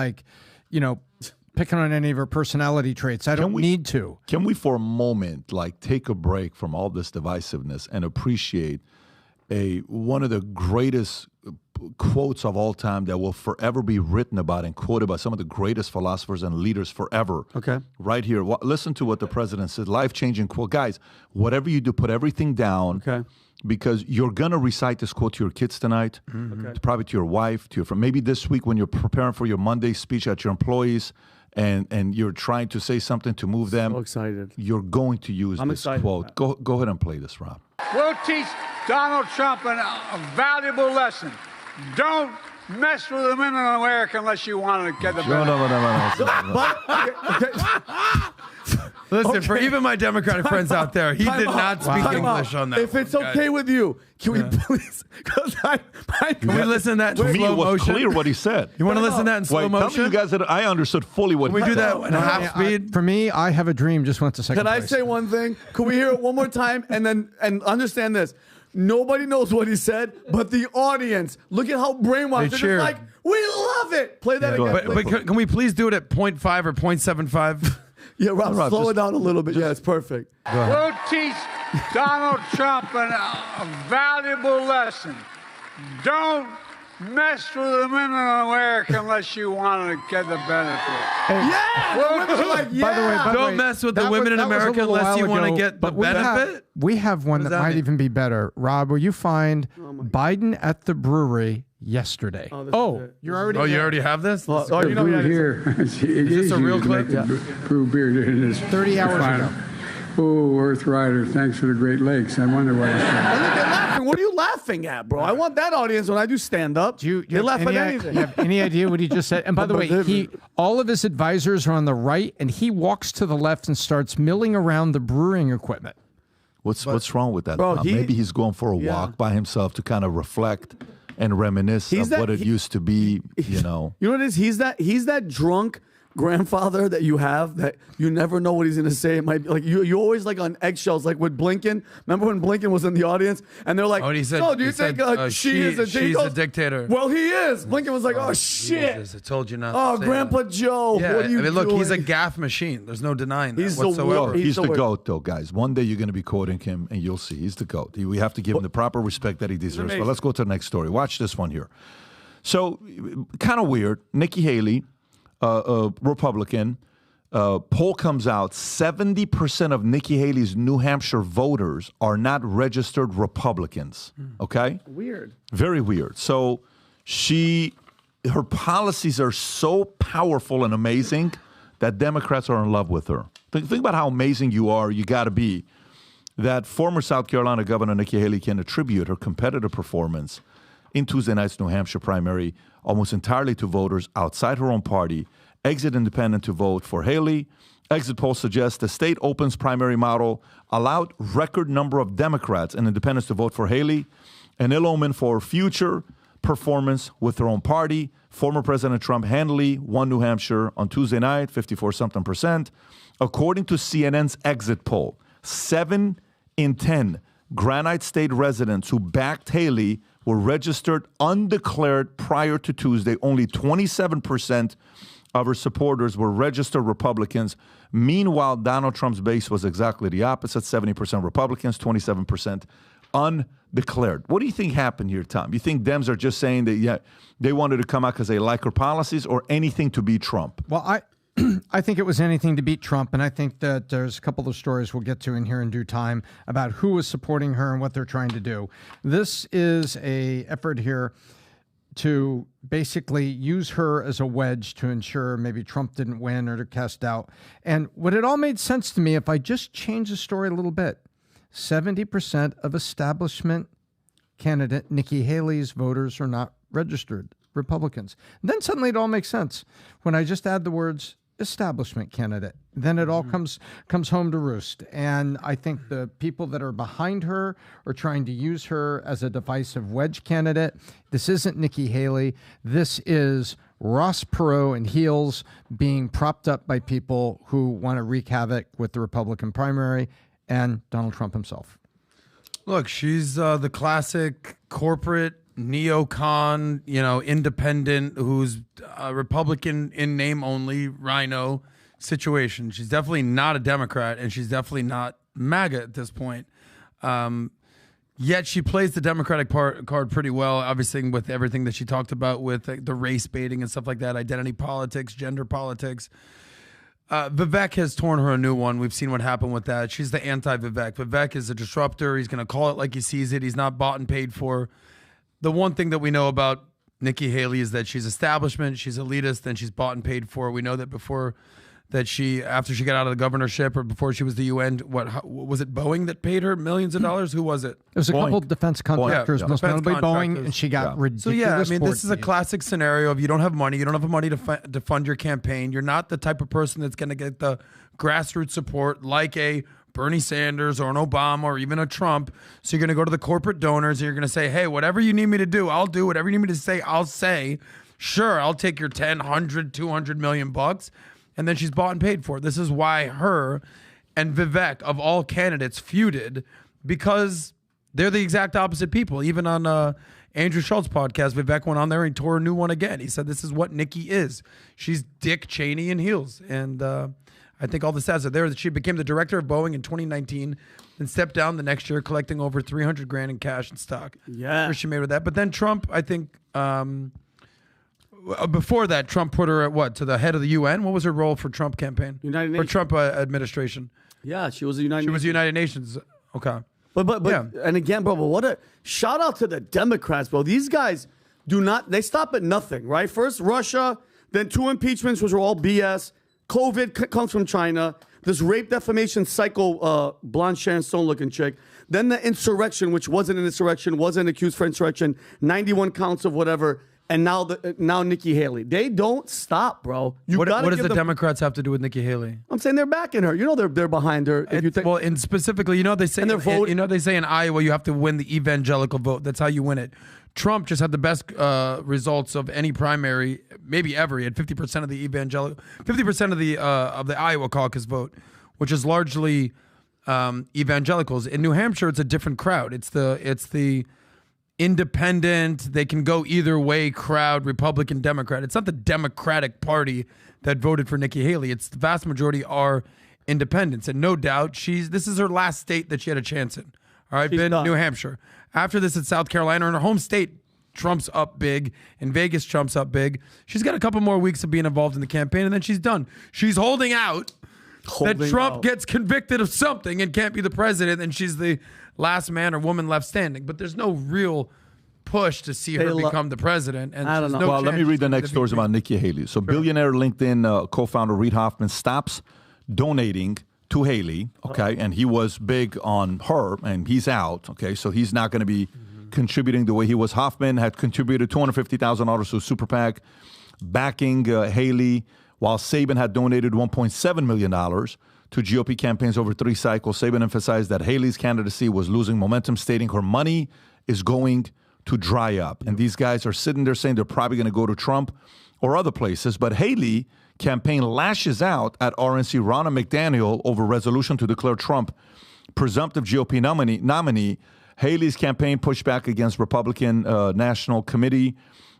picking on any of her personality traits. I don't need to. Can we for a moment take a break from all this divisiveness and appreciate one of the greatest quotes of all time that will forever be written about and quoted by some of the greatest philosophers and leaders forever. Okay. Right here. Listen to what the president said. Life-changing quote. Guys, whatever you do, put everything down. Okay. Because you're going to recite this quote to your kids tonight, probably to your wife, to your friend. Maybe this week when you're preparing for your Monday speech at your employees and you're trying to say something to move them. So excited. You're going to use this quote. Go ahead and play this, Rob. We'll teach Donald Trump a valuable lesson. Don't mess with the women in America unless you want to get the benefit. Listen, for even my Democratic friends out there, he did not speak English on that. If it's okay with you, can we please? Can we listen to that in To me, slow it was motion? clear what he said. You want to listen to that in slow Tell motion? me you guys that I understood fully what Can we he do said. that in half speed? For me, I Have a Dream just went to second Can I place. say one thing? Can we hear it one more time and understand this? Nobody knows what he said, but the audience. Look at how brainwashed They they're cheered. just like, we love it. Play that again. But can we please do it at 0.5 or 0.75? Yeah, Rob, slow it down a little bit. Yeah, it's perfect. We'll teach Donald Trump a valuable lesson. Don't mess with the women in America unless you want to get the benefit. Yeah! The women are like, By the way, Don't mess with the women in America unless you want to get the benefit. We have one that that might mean? even be better. Rob, will you find Biden at the brewery yesterday? You're already Oh, you already have this? Oh, you know, Here, it's this a real clip? brew beer in this 30 hours ago. Oh, Earth Rider, thanks for the Great Lakes. I wonder why it's And look, they're laughing. What are you laughing at, bro? I want that audience when I do stand up. They laugh at anything. You have any idea what he just said? And by the way, all of his advisors are on the right, and he walks to the left and starts milling around the brewing equipment. What's wrong with that? Bro, Maybe he's going for a walk by himself to kind of reflect and reminisce of what it used to be, You know what it is? He's that drunk grandfather that you have that you never know what he's going to say. It might be like you always like on eggshells, like with Blinken. Remember when Blinken was in the audience and they're like, Oh, and he said, "No, do you think she is a she's a dictator?" Well, he is. Blinken was like, "Oh shit! Jesus, I told you not. Oh, to say Grandpa that. Joe, Yeah, what are you look, doing?" he's a gaffe machine. There's no denying that He's the whatsoever. worst. He's the the worst. GOAT, though, guys. One day you're going to be quoting him, and you'll see. He's the GOAT. We have to give him the proper respect that he deserves. But let's go to the next story. Watch this one here. So, kind of weird. Nikki Haley, Republican, poll comes out, 70% of Nikki Haley's New Hampshire voters are not registered Republicans. Okay? Weird. Very weird. So her policies are so powerful and amazing that Democrats are in love with her. Think about how amazing you are. You got to be. That former South Carolina Governor Nikki Haley can attribute her competitive performance in Tuesday night's New Hampshire primary almost entirely to voters outside her own party. Exit independent to vote for Haley. Exit polls suggest the state opens primary model allowed record number of Democrats and independents to vote for Haley, an ill omen for future performance with her own party. Former President Trump handily won New Hampshire on Tuesday night, 54-something%. According to CNN's exit poll, 7 in 10 Granite State residents who backed Haley were registered undeclared prior to Tuesday. Only 27% of her supporters were registered Republicans. Meanwhile, Donald Trump's base was exactly the opposite, 70% Republicans, 27% undeclared. What do you think happened here, Tom? You think Dems are just saying that, they wanted to come out because they like her policies, or anything to beat Trump? Well, I think it was anything to beat Trump, and I think that there's a couple of stories we'll get to in here in due time about who was supporting her and what they're trying to do. This is a effort here to basically use her as a wedge to ensure maybe Trump didn't win or to cast doubt. And what it all made sense to me, if I just change the story a little bit, 70% of establishment candidate Nikki Haley's voters are not registered Republicans. And then suddenly it all makes sense when I just add the words establishment candidate. Then it all comes home to roost. And I think the people that are behind her are trying to use her as a divisive wedge candidate. This isn't Nikki Haley. This is Ross Perot and heels being propped up by people who want to wreak havoc with the Republican primary and Donald Trump himself. Look, she's the classic corporate neocon, independent, who's a Republican in name only, rhino situation. She's definitely not a Democrat, and she's definitely not MAGA at this point. Yet she plays the Democratic card pretty well, obviously, with everything that she talked about with the race baiting and stuff like that, identity politics, gender politics. Vivek has torn her a new one. We've seen what happened with that. She's the anti-Vivek. Vivek is a disruptor. He's going to call it like he sees it. He's not bought and paid for. The one thing that we know about Nikki Haley is that she's establishment, she's elitist, and she's bought and paid for. We know that after she got out of the governorship or before she was the UN, what was it, Boeing that paid her millions of dollars? Who was it? It was a couple of defense contractors, most notably Boeing, and she got ridiculous. So this is a classic scenario of you don't have money to fund your campaign. You're not the type of person that's going to get the grassroots support like a Bernie Sanders or an Obama or even a Trump. So you're going to go to the corporate donors and you're going to say, hey, whatever you need me to do, I'll do. Whatever you need me to say, I'll say. Sure, I'll take your 10, 100, 200 million bucks. And then she's bought and paid for. This is why her and Vivek, of all candidates, feuded, because they're the exact opposite people. Even on Andrew Schultz's podcast, Vivek went on there and tore a new one again. He said this is what Nikki is. She's Dick Cheney in heels. And I think all the stats are there that she became the director of Boeing in 2019 and stepped down the next year, collecting over $300,000 in cash and stock. Yeah. She made with that. But then Trump, I think, before that, Trump put her at to the head of the UN? What was her role for Trump campaign? United Nations. For Trump administration? Yeah, she was the United Nations. She was the United Nations. Okay. But yeah. And again, bro, but what a shout out to the Democrats, bro. These guys they stop at nothing, right? First Russia, then 2 impeachments, which were all BS. COVID comes from China. This rape defamation psycho blonde Sharon Stone looking chick. Then the insurrection, which wasn't an insurrection, wasn't accused for insurrection. 91 counts of whatever. And now Nikki Haley. They don't stop, bro. What does the Democrats have to do with Nikki Haley? I'm saying they're backing her. They're behind her. And specifically, they say they say in Iowa you have to win the evangelical vote. That's how you win it. Trump just had the best results of any primary, maybe ever. He had 50% of the 50% of the Iowa caucus vote, which is largely evangelicals. In New Hampshire, it's a different crowd. It's the independent, they can go either way crowd, Republican, Democrat. It's not the Democratic Party that voted for Nikki Haley. It's the vast majority are independents. And no doubt, this is her last state that she had a chance in. All right, New Hampshire. After this, it's South Carolina. In her home state, Trump's up big. In Vegas, Trump's up big. She's got a couple more weeks of being involved in the campaign, and then she's done. She's holding out that Trump gets convicted of something and can't be the president, and she's the last man or woman left standing. But there's no real push to see her become the president. And I don't know. Well, let me read the next stories about Nikki Haley. So billionaire LinkedIn co-founder Reid Hoffman STOPS donating to Haley, okay, and he was big on her, and he's out, okay, so he's not going to be contributing the way he was. Hoffman had contributed $250,000 to a super PAC backing Haley, while Sabin had donated $1.7 million to GOP campaigns over 3 cycles. Sabin emphasized that Haley's candidacy was losing momentum, stating her money is going to dry up. And these guys are sitting there saying they're probably going to go to Trump or other places. But Haley campaign lashes out at RNC Ronna McDaniel over resolution to declare Trump presumptive GOP nominee. Haley's campaign pushed back against Republican National Committee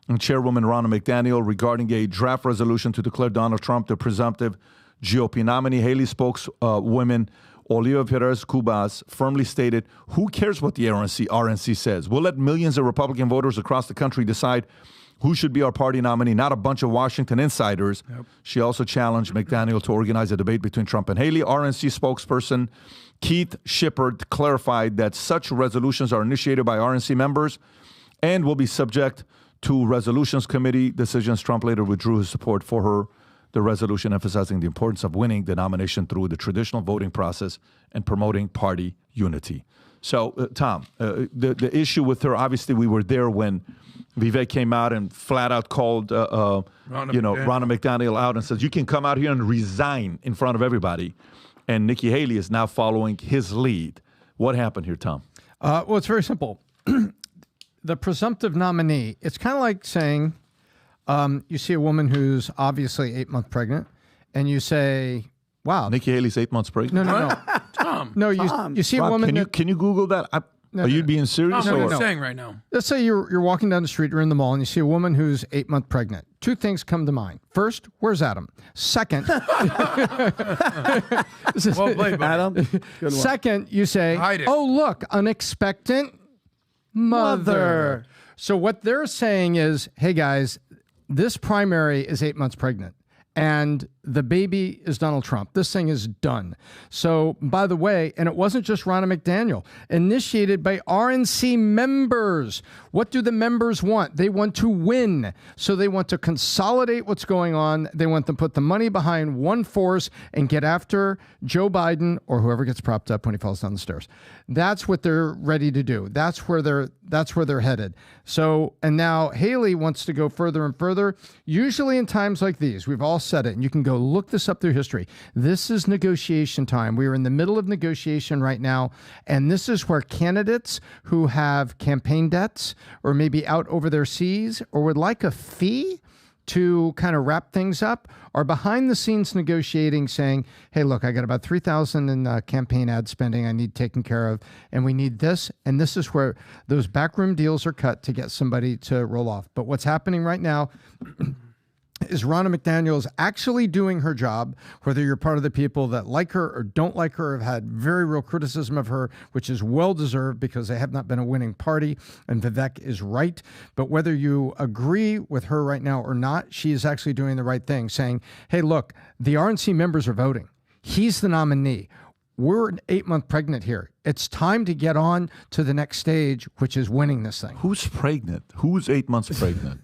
and Chairwoman Ronna McDaniel regarding a draft resolution to declare Donald Trump the presumptive GOP nominee. Haley spokeswoman Olivia Perez Cubas firmly stated, "Who cares what the RNC says? We'll let millions of Republican voters across the country decide who should be our party nominee, not a bunch of Washington insiders." Yep. She also challenged McDaniel to organize a debate between Trump and Haley. RNC spokesperson Keith Shepard clarified that such resolutions are initiated by RNC members and will be subject to resolutions committee decisions. Trump later withdrew his support for the resolution, emphasizing the importance of winning the nomination through the traditional voting process and promoting party unity. So, Tom, the issue with her, obviously we were there when Vivek came out and flat out called Ronna McDaniel out and says, you can come out here and resign in front of everybody. And Nikki Haley is now following his lead. What happened here, Tom? Well, it's very simple. The presumptive nominee, it's kind of like saying you see a woman who's obviously 8 months pregnant, and you say, wow. Nikki Haley's 8 months pregnant? No. Tom. No, you see Rob, a woman. Can you Google that? Are you being serious? What are you saying right now? Let's say you're walking down the street, you're in the mall, and you see a woman who's 8 months pregnant. 2 things come to mind. First, where's Adam? Second, Well played, buddy. Adam. Good one. second, you say, Hide it. oh, look, an expectant mother. So what they're saying is, hey, guys, this primary is 8 months pregnant, and the baby is Donald Trump. This thing is done. So, by the way, and it wasn't just Ronna McDaniel, initiated by RNC members. What do the members want? They want to win. So they want to consolidate what's going on. They want to put the money behind one force and get after Joe Biden or whoever gets propped up when he falls down the stairs. That's what they're ready to do. That's where they're headed. So, and now Haley wants to go further and further. Usually in times like these, we've all said it, and you can go look this up through history. This is negotiation time. We are in the middle of negotiation right now, and this is where candidates who have campaign debts or maybe out over their seas or would like a fee to kind of wrap things up are behind the scenes negotiating, saying, hey, look, I got about $3,000 in campaign ad spending I need taken care of, and we need this. And this is where those backroom deals are cut to get somebody to roll off. But what's happening right now is Ronna McDaniel is actually doing her job, whether you're part of the people that like her or don't like her, have had very real criticism of her, which is well-deserved because they have not been a winning party, and Vivek is right. But whether you agree with her right now or not, she is actually doing the right thing, saying, hey, look, the RNC members are voting. He's the nominee. We're 8 months pregnant here. It's time to get on to the next stage, which is winning this thing. Who's pregnant? Who's 8 months pregnant?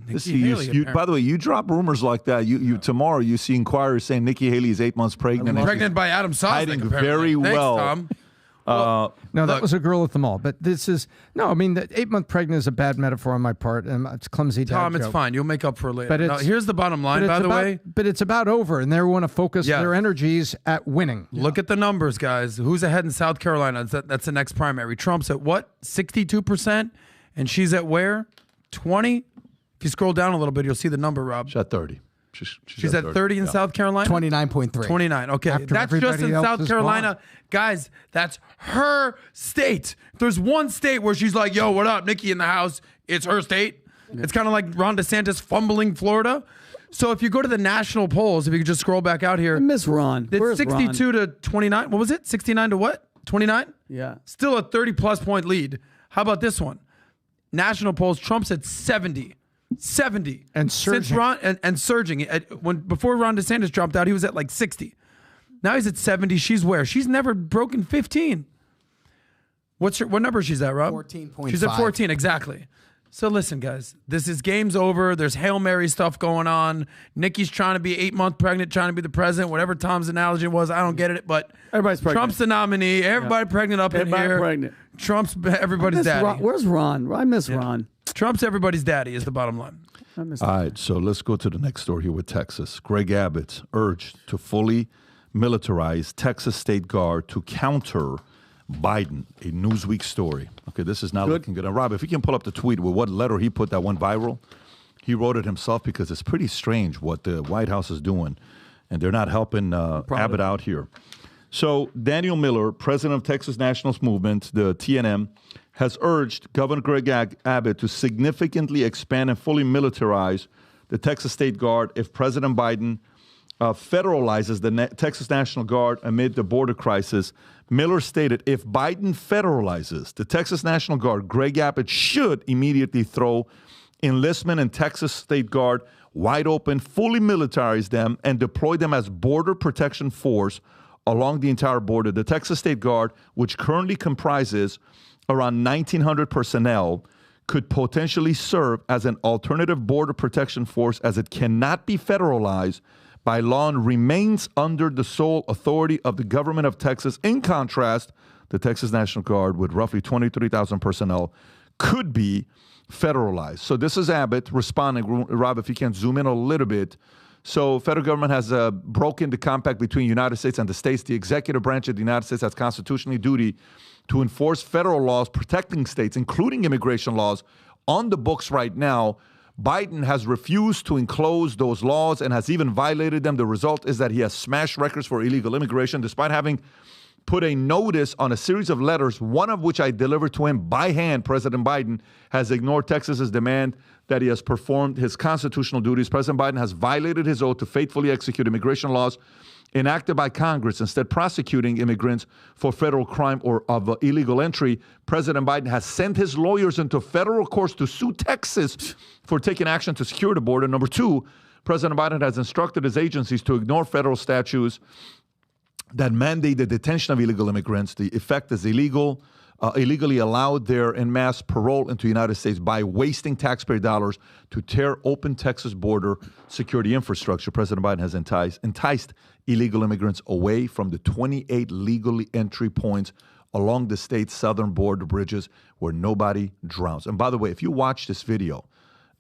Haley, by the way, you drop rumors like that. You tomorrow you see inquiries saying Nikki Haley is 8 months pregnant. Pregnant by Adam Sosnick. Hiding apparently. very Thanks, well. Tom. No, that was a girl at the mall. But this is the 8 month pregnant is a bad metaphor on my part, and it's clumsy. Tom, it's joke. fine. You'll make up for it later. But Now, here's the bottom line, by the way. But it's about over, and they want to focus their energies at winning. Look at the numbers, guys. Who's ahead in South Carolina? That's the next primary. Trump's at what? 62%, and she's at where? 20. If you scroll down a little bit, you'll see the number, Rob. She's at 30. She's at 30 in South Carolina? 29.3. 29. Okay. After That's just everybody in else South is Carolina. gone. Guys, that's her state. If there's one state where she's like, yo, what up? Nikki in the house. It's her state. Yeah. It's kind of like Ron DeSantis fumbling Florida. So if you go to the national polls, if you could just scroll back out here. I miss Ron. It's 62 to 29. What was it? 69 to what? 29? Yeah. Still a 30-plus point lead. How about this one? national polls, Trump's at 70. 70. And surging. Since surging. Before Ron DeSantis dropped out, he was at like 60. Now he's at 70. She's where? She's never broken 15. What number she's at, Rob? 14.5. She's at 14, exactly. So listen, guys, this is game's over. There's Hail Mary stuff going on. Nikki's trying to be 8 months pregnant, trying to be the president, whatever Tom's analogy was. I don't get it, but everybody's pregnant. Trump's the nominee. Everybody pregnant up in here. Pregnant. Trump's everybody's daddy. Where's Ron? I miss Ron. Trump's everybody's daddy is the bottom line. All right, so let's go to the next story here with Texas. Greg Abbott urged to fully militarize Texas State Guard to counter Biden, a Newsweek story. Okay, this is not looking good. And Rob, if you can pull up the tweet with what letter he put that went viral, he wrote it himself because it's pretty strange what the White House is doing, and they're not helping Abbott out here. So Daniel Miller, president of Texas Nationalist Movement, the TNM, has urged Governor Greg Abbott to significantly expand and fully militarize the Texas State Guard if President Biden federalizes the Texas National Guard amid the border crisis. Miller stated, if Biden federalizes the Texas National Guard, Greg Abbott should immediately throw enlistment and Texas State Guard wide open, fully militarize them, and deploy them as border protection force along the entire border. The Texas State Guard, which currently comprises around 1,900 personnel, could potentially serve as an alternative border protection force as it cannot be federalized by law and remains under the sole authority of the government of Texas. In contrast, the Texas National Guard, with roughly 23,000 personnel, could be federalized. So this is Abbott responding. Rob, if you can zoom in a little bit. So federal government has broken the compact between the United States and the states. The executive branch of the United States has constitutionally duty to enforce federal laws protecting states, including immigration laws, on the books right now. Biden has refused to enclose those laws and has even violated them. The result is that he has smashed records for illegal immigration, despite having put a notice on a series of letters, one of which I delivered to him by hand. President Biden has ignored Texas's demand that he has performed his constitutional duties. President Biden has violated his oath to faithfully execute immigration laws enacted by Congress, instead prosecuting immigrants for federal crime or of illegal entry. President Biden has sent his lawyers into federal courts to sue Texas for taking action to secure the border. Number two, President Biden has instructed his agencies to ignore federal statutes that mandate the detention of illegal immigrants. The effect is illegally allowed their en masse parole into the United States by wasting taxpayer dollars to tear open Texas border security infrastructure. President Biden has enticed illegal immigrants away from the 28 legal entry points along the state's southern border bridges where nobody drowns. And by the way, if you watch this video,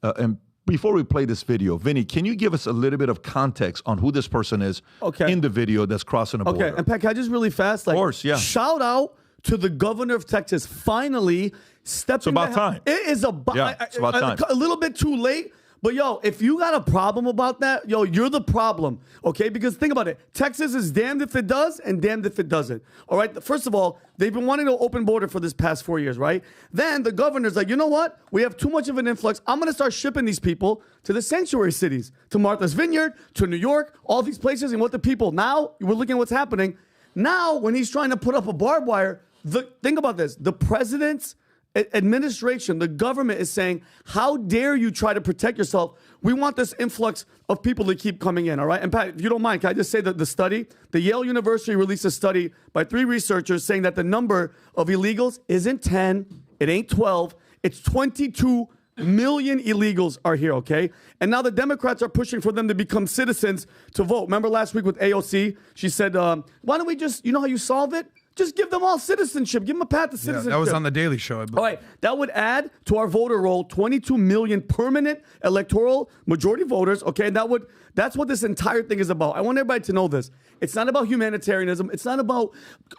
and before we play this video, Vinny, can you give us a little bit of context on who this person is in the video that's crossing the border? Okay, and Pat, can I just really fast? Of course, yeah. Shout out to the governor of Texas finally stepping. It's about time. It is about time. A little bit too late. But, yo, if you got a problem about that, yo, you're the problem, okay? Because think about it. Texas is damned if it does and damned if it doesn't, all right? First of all, they've been wanting to open border for this past 4 years, right? Then the governor's like, you know what? We have too much of an influx. I'm going to start shipping these people to the sanctuary cities, to Martha's Vineyard, to New York, all these places. And what the people, now we're looking at what's happening. Now, when he's trying to put up a barbed wire, think about this. The president's administration, the government is saying, how dare you try to protect yourself? We want this influx of people to keep coming in, all right? And Pat, if you don't mind, can I just say that the study, the Yale University released a study by 3 researchers saying that the number of illegals isn't 10, it ain't 12, it's 22 million illegals are here, okay? And now the Democrats are pushing for them to become citizens to vote. Remember last week with AOC? She said, why don't we just, you know how you solve it? Just give them all citizenship. Give them a path to citizenship. Yeah, that was on the Daily Show, I believe. All right, that would add to our voter roll 22 million permanent electoral majority voters. Okay, and that's what this entire thing is about. I want everybody to know this. It's not about humanitarianism. It's not about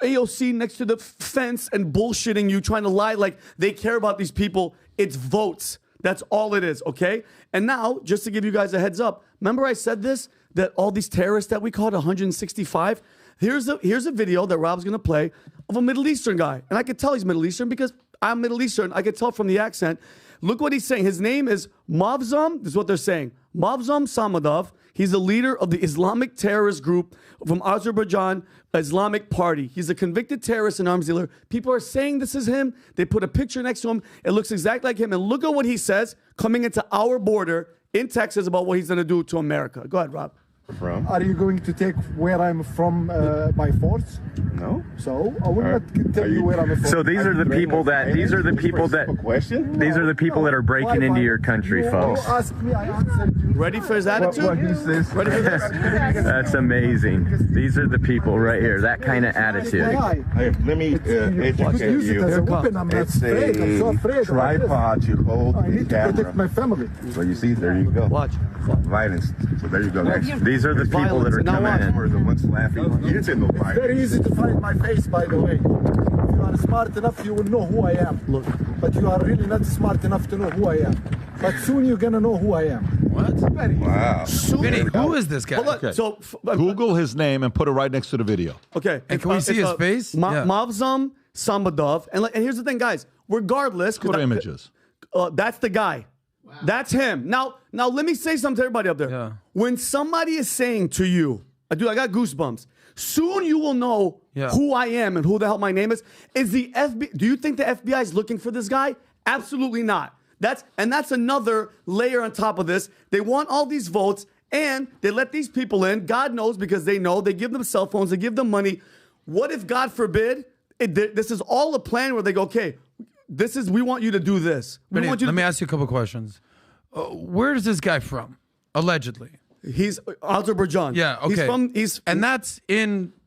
AOC next to the fence and bullshitting you, trying to lie like they care about these people. It's votes. That's all it is. Okay, and now just to give you guys a heads up, remember I said this, that all these terrorists that we caught, 165. Here's a video that Rob's going to play of a Middle Eastern guy. And I could tell he's Middle Eastern because I'm Middle Eastern. I could tell from the accent. Look what he's saying. His name is Mavzam. This is what they're saying. Mavzam Samadov. He's the leader of the Islamic terrorist group from Azerbaijan Islamic Party. He's a convicted terrorist and arms dealer. People are saying this is him. They put a picture next to him. It looks exactly like him. And look at what he says coming into our border in Texas about what he's going to do to America. Go ahead, Rob. From? Are you going to take where I'm from by force? No. So I will not tell you where I'm from. So these are the people that these are the people that are breaking into your country, folks. You ask me, I answered you. Ready for his attitude? What he says. Ready for this? That's amazing. These are the people right here. That kind of attitude. Hey, let me educate you. It's a tripod to hold the camera. I need to protect my family. So you see, there you go. Watch. Violence. So there you go, guys. These are the people that are coming in. We're the ones laughing. You didn't say no violence. It's very easy to find my face, by the way. If you are smart enough, you will know who I am. Look. But you are really not smart enough to know who I am. But soon you're going to know who I am. What? Very easy. Wow. Vinny, who is this guy? Hold on. Okay. So, Google his name and put it right next to the video. okay. And can we see his face? Mavzam Samadov. And here's the thing, guys. Regardless. Put images. That's the guy. Wow. That's him. Now let me say something to everybody up there. Yeah. When somebody is saying to you, I got goosebumps. Soon you will know who I am and who the hell my name is. Is the FBI? Do you think the FBI is looking for this guy? Absolutely not. That's another layer on top of this. They want all these votes and they let these people in. God knows, because they know. They give them cell phones. They give them money. What if, God forbid, this is all a plan where they go, okay, we want you to do this. Let me ask you a couple questions. Where is this guy from? Allegedly. He's Azerbaijan. Yeah, okay.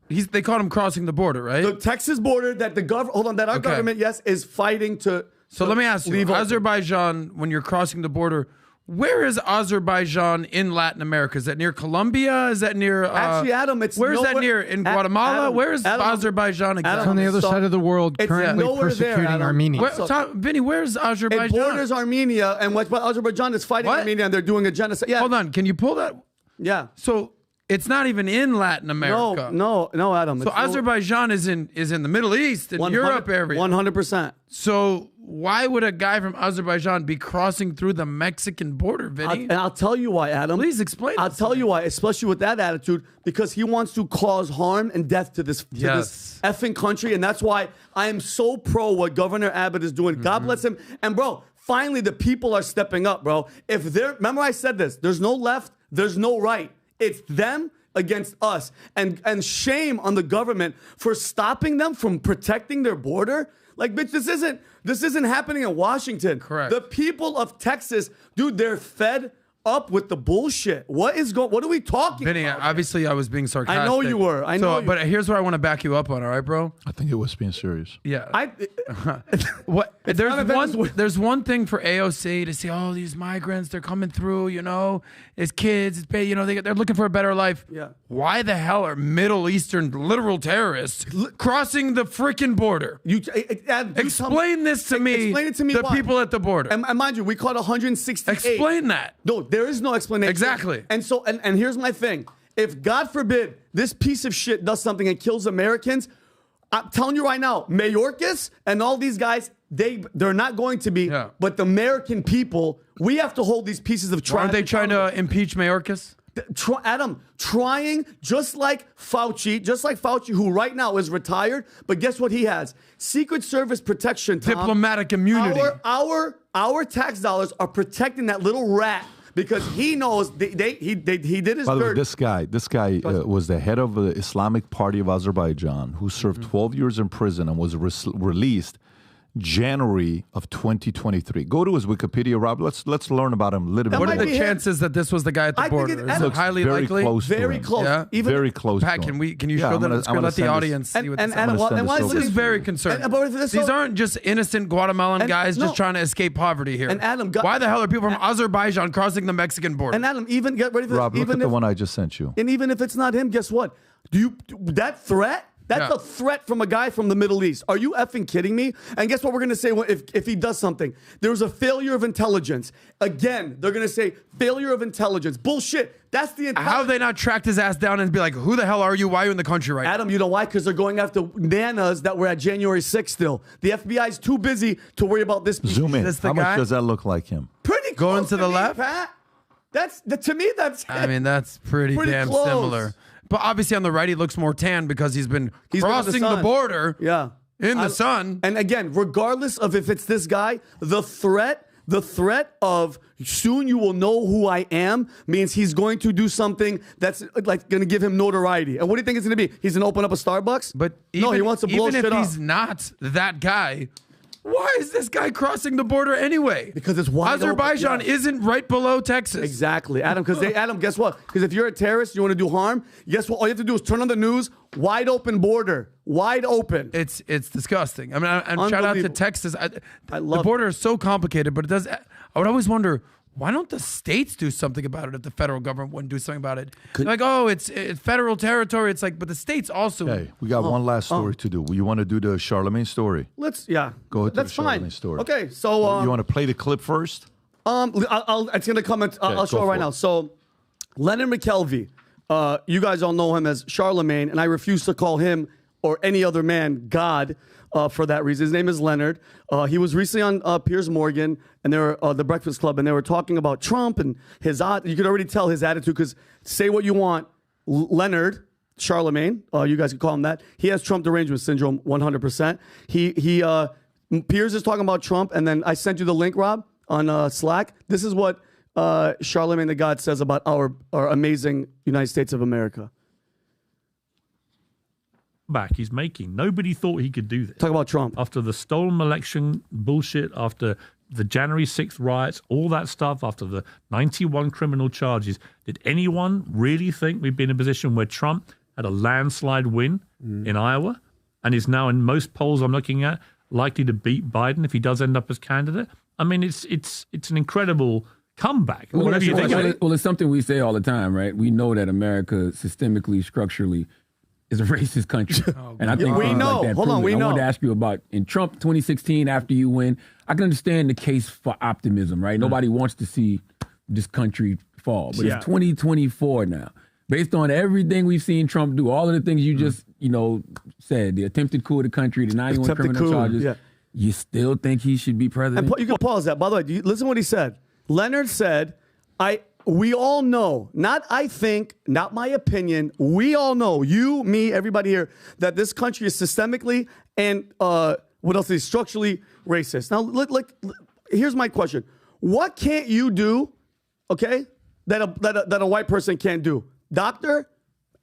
They caught him crossing the border, right? The Texas border that our government, yes, is fighting to. So let me ask you, Azerbaijan, when you're crossing the border, where is Azerbaijan in Latin America? Is that near Colombia? Is that near... Actually, Adam, it's where's that near? In Guatemala? Where is Azerbaijan exactly? It's on the other side of the world, currently persecuting Armenia. Vinny, where's Azerbaijan? It borders Armenia, and Azerbaijan is fighting Armenia, and they're doing a genocide. Yeah. Hold on, can you pull that? Yeah. So it's not even in Latin America. No, Adam. So Azerbaijan is in the Middle East, in Europe area. 100%. So why would a guy from Azerbaijan be crossing through the Mexican border, Vinny? I'll tell you why, Adam. Please explain. I'll tell you why, especially with that attitude, because he wants to cause harm and death to this effing country, and that's why I am so pro what Governor Abbott is doing. God bless him. And bro, finally the people are stepping up, bro. Remember I said this, there's no left, there's no right. It's them against us. And shame on the government for stopping them from protecting their border. Like, bitch, this isn't happening in Washington. Correct. The people of Texas, dude, they're fed up with the bullshit. What are we talking Vinny, about? Obviously, I was being sarcastic. I know you were. But here's what I want to back you up on, all right, bro? I think it was being serious. Yeah. There's one thing for AOC to see, oh, these migrants, they're coming through, as kids, they're looking for a better life. Yeah. Why the hell are Middle Eastern literal terrorists crossing the freaking border? Explain this to me. Explain it to me. The people at the border. And mind you, we caught 168. Explain that. No, there is no explanation. Exactly. And so, and here's my thing. If, God forbid, this piece of shit does something and kills Americans, I'm telling you right now, Mayorkas and all these guys, they're not going to be. Yeah. But the American people, we have to hold these pieces of trash. Aren't they trying to impeach Mayorkas? Adam, trying just like Fauci, who right now is retired, but guess what he has? Secret Service protection, Tom. Diplomatic immunity. Our tax dollars are protecting that little rat because he knows he did his By the way, dirt. this guy was the head of the Islamic Party of Azerbaijan, who served 12 years in prison and was released January of 2023. Go to his Wikipedia, Rob. Let's learn about him a little bit. What are the chances that this was the guy at the border? Is it highly very likely? Close very close. Yeah? Very close. Pat, can you show that on the screen? Let the audience see what this is. Very concerning. These aren't just innocent Guatemalan guys just trying to escape poverty here. And Adam, why the hell are people from Azerbaijan crossing the Mexican border? And Adam, even get ready for Rob, this. look at the one I just sent you. And even if it's not him, guess what? That threat? That's a threat from a guy from the Middle East. Are you effing kidding me? And guess what we're going to say if he does something? There was a failure of intelligence. Again, they're going to say failure of intelligence. Bullshit. That's the entire. How have they not tracked his ass down and be like, who the hell are you? Why are you in the country right now? Adam, you know why? Because they're going after nanas that were at January 6th still. The FBI's too busy to worry about this. Zoom in. This the How guy? much does that look like him? Pretty Going close to the me, left? Pat. To me, that's. I mean, that's pretty damn close. similar. But obviously on the right, he looks more tan because he's been been in crossing the sun. border Yeah. in the sun. And again, regardless of if it's this guy, the threat of soon you will know who I am means he's going to do something that's like going to give him notoriety. And what do you think it's going to be? He's going to open up a Starbucks? But no, he wants to blow even shit if up. he's not that guy, why is this guy crossing the border anyway? Because it's wide Azerbaijan open. Yeah. isn't right below Texas. Exactly, Adam. Adam, guess what? Because if you're a terrorist, you want to do harm. Guess what? All you have to do is turn on the news. Wide open border, wide open. It's disgusting. I mean, and shout out to Texas. I love the border is so complicated, but it does. I would always wonder, why don't the states do something about it if the federal government wouldn't do something about it? Like, oh, it's federal territory. It's like, but the states also. Hey, we got one last story to do. You want to do the Charlamagne story? Go ahead. That's To the fine. Charlamagne story. Okay, so you want to play the clip first? it's gonna come. I'll show it right now. So, Leonard McKelvey, you guys all know him as Charlamagne, and I refuse to call him or any other man God for that reason. His name is Leonard. He was recently on Piers Morgan and they were the Breakfast Club, and they were talking about Trump and his. You could already tell his attitude because say what you want, Leonard. Charlamagne, you guys could call him that. He has Trump derangement syndrome, 100%. Piers is talking about Trump, and then I sent you the link, Rob, on Slack. This is what Charlamagne the God says about our amazing United States of America. Back he's making. Nobody thought he could do this. Talk about Trump. After the stolen election bullshit, after the January 6th riots, all that stuff, after the 91 criminal charges, did anyone really think we'd be in a position where Trump had a landslide win in Iowa and is now in most polls I'm looking at likely to beat Biden if he does end up as candidate? I mean, it's an incredible comeback. Well, Whatever you think of it. well, it's something we say all the time, right? We know that America systemically, structurally is a racist country. And I think we know. Like that Hold on, we I know. wanted to ask you about in Trump 2016 after you win. I can understand the case for optimism, right? Nobody wants to see this country fall. But it's 2024 now. Based on everything we've seen Trump do, all of the things you just, said, the attempted coup of the country, the 91 criminal charges, you still think he should be president? And you can pause that. By the way, listen to what he said. Leonard said, we all know, not I think, not my opinion, we all know, you, me, everybody here, that this country is systemically and what else is structurally racist. Now, here's my question. What can't you do, okay, that a white person can't do? Doctor,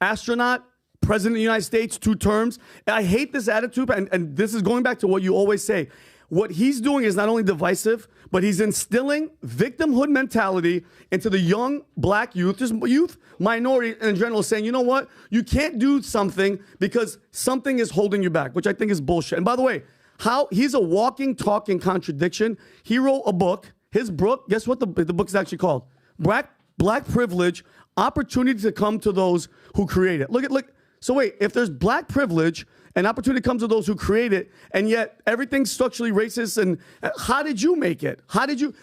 astronaut, president of the United States, 2 terms. I hate this attitude, and this is going back to what you always say. What he's doing is not only divisive, but he's instilling victimhood mentality into the young black youth, just youth, minority in general, saying, you know what? You can't do something because something is holding you back, which I think is bullshit. And by the way, he's a walking, talking contradiction. He wrote a book. His book, guess what the book is actually called? Black Privilege, Opportunity to Come to Those Who Create It. Look. So wait, if there's black privilege and opportunity comes to those who create it, and yet everything's structurally racist, and how did you make it?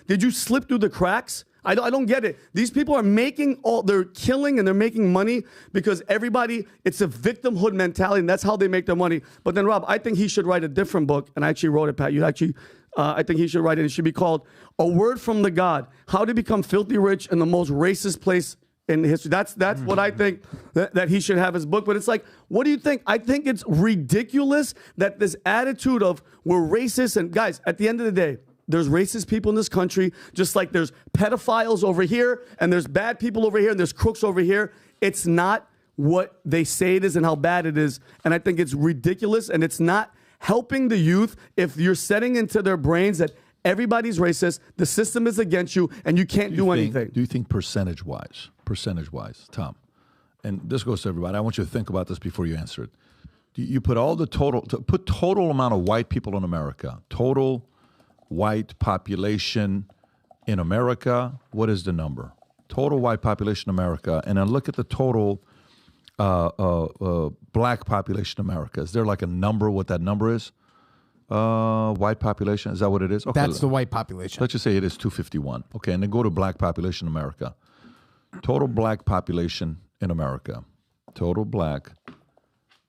Did you slip through the cracks? I don't get it. These people are they're killing and they're making money because it's a victimhood mentality, and that's how they make their money. But then, Rob, I think he should write a different book, and I actually wrote it, Pat. I think he should write it. It should be called A Word from the God, How to Become Filthy Rich in the Most Racist Place in history. That's what I think that he should have his book. But it's like, what do you think? I think it's ridiculous that this attitude of we're racist. And guys, at the end of the day, there's racist people in this country, just like there's pedophiles over here and there's bad people over here and there's crooks over here. It's not what they say it is and how bad it is. And I think it's ridiculous, and it's not helping the youth if you're setting into their brains that everybody's racist, the system is against you, and you can't do anything. Do you think percentage-wise, Tom, and this goes to everybody, I want you to think about this before you answer it. Do you put total amount of white people in America, total white population in America, what is the number? Total white population in America, and then look at the total black population in America. Is there like a number, what that number is? White population, is that what it is? Okay, that's the white population. Let's just say it is 251. Okay, and then go to black population in America. Total black population in America. Total black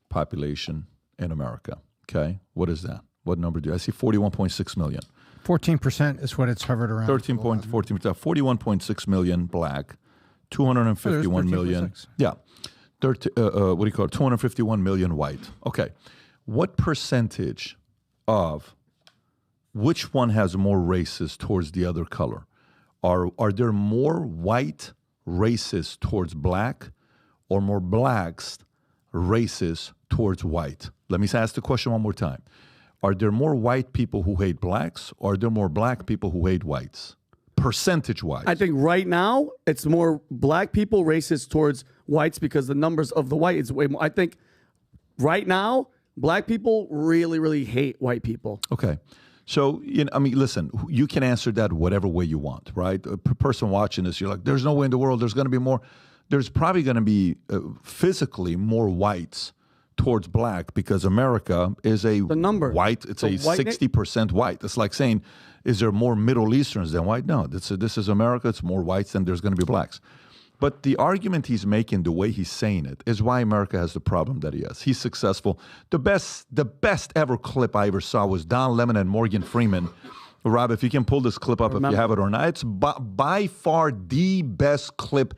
population in America. Okay, what is that? What number do I see? 41.6 million. 14% is what it's hovered around. 13.14%. 41.6 million black. 251 million. Yeah. What do you call it? 251 million white. Okay. What percentage of which one has more races towards the other color? Are there more white races towards black or more blacks races towards white? Let me ask the question one more time. Are there more white people who hate blacks or are there more black people who hate whites? Percentage-wise. I think right now it's more black people racist towards whites because the numbers of the white is way more. I think right now black people really, really hate white people. Okay. So, I mean, listen, you can answer that whatever way you want, right? A person watching this, you're like, there's no way in the world there's going to be more. There's probably going to be physically more whites towards black because America is a white. It's a 60% white. It's like saying, is there more Middle Easterns than white? No, this is America. It's more whites than there's going to be blacks. But the argument he's making, the way he's saying it, is why America has the problem that he has. He's successful. The best ever clip I ever saw was Don Lemon and Morgan Freeman. Rob, if you can pull this clip up, if you have it or not. It's by far the best clip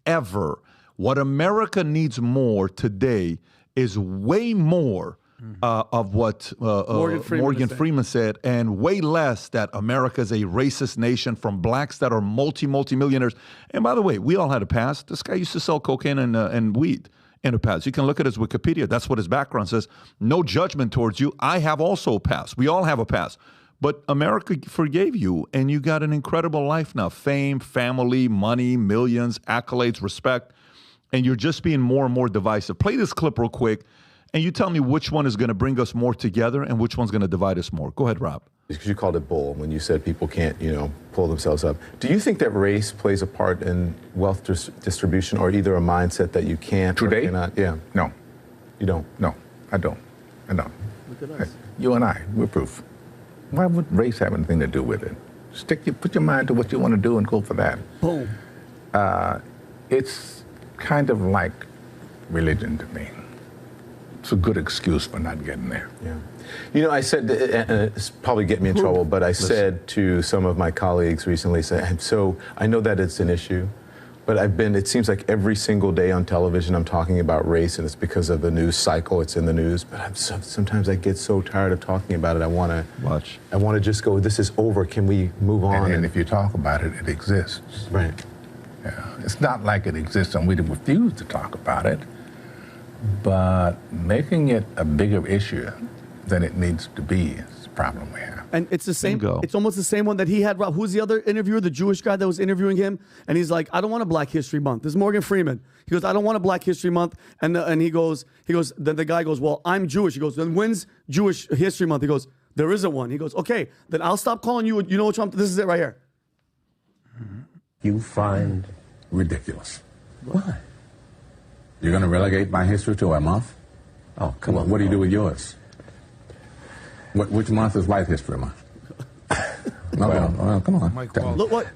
ever. What America needs more today is way more of what Morgan Freeman said, and way less that America is a racist nation from blacks that are multi-millionaires. And by the way, we all had a past. This guy used to sell cocaine and weed in a past. You can look at his Wikipedia. That's what his background says. No judgment towards you. I have also a past. We all have a past. But America forgave you, and you got an incredible life now. Fame, family, money, millions, accolades, respect. And you're just being more and more divisive. Play this clip real quick. And you tell me which one is going to bring us more together and which one's going to divide us more. Go ahead, Rob. Because you called it bull when you said people can't, pull themselves up. Do you think that race plays a part in wealth distribution or either a mindset that you can't Today? or cannot? Yeah. No. You don't? No, I don't. Look at us. You and I, we're proof. Why would race have anything to do with it? Put your mind to what you want to do and go for that. Boom. It's kind of like religion to me. It's a good excuse for not getting there. Yeah. I said, and it's probably get me in trouble, but I said to some of my colleagues recently, so I know that it's an issue, but it seems like every single day on television I'm talking about race, and it's because of the news cycle, it's in the news, but sometimes I get so tired of talking about it, I want to just go, this is over, can we move on? And if you talk about it, it exists. Right. Yeah. It's not like it exists and we refuse to talk about it. But making it a bigger issue than it needs to be is the problem we have. And it's the same. It's almost the same one that he had. Rob, who's the other interviewer? The Jewish guy that was interviewing him, and he's like, "I don't want a Black History Month." This is Morgan Freeman. He goes, "I don't want a Black History Month," and he goes. Then the guy goes, "Well, I'm Jewish." He goes, "Then when's Jewish History Month?" He goes, "There isn't one." He goes, "Okay, then I'll stop calling you. You know what Trump? This is it right here." You find ridiculous. Why? You're going to relegate my history to a month? Oh, come on. What do you do with yours? Which month is White History Month? Well, come on. Look what?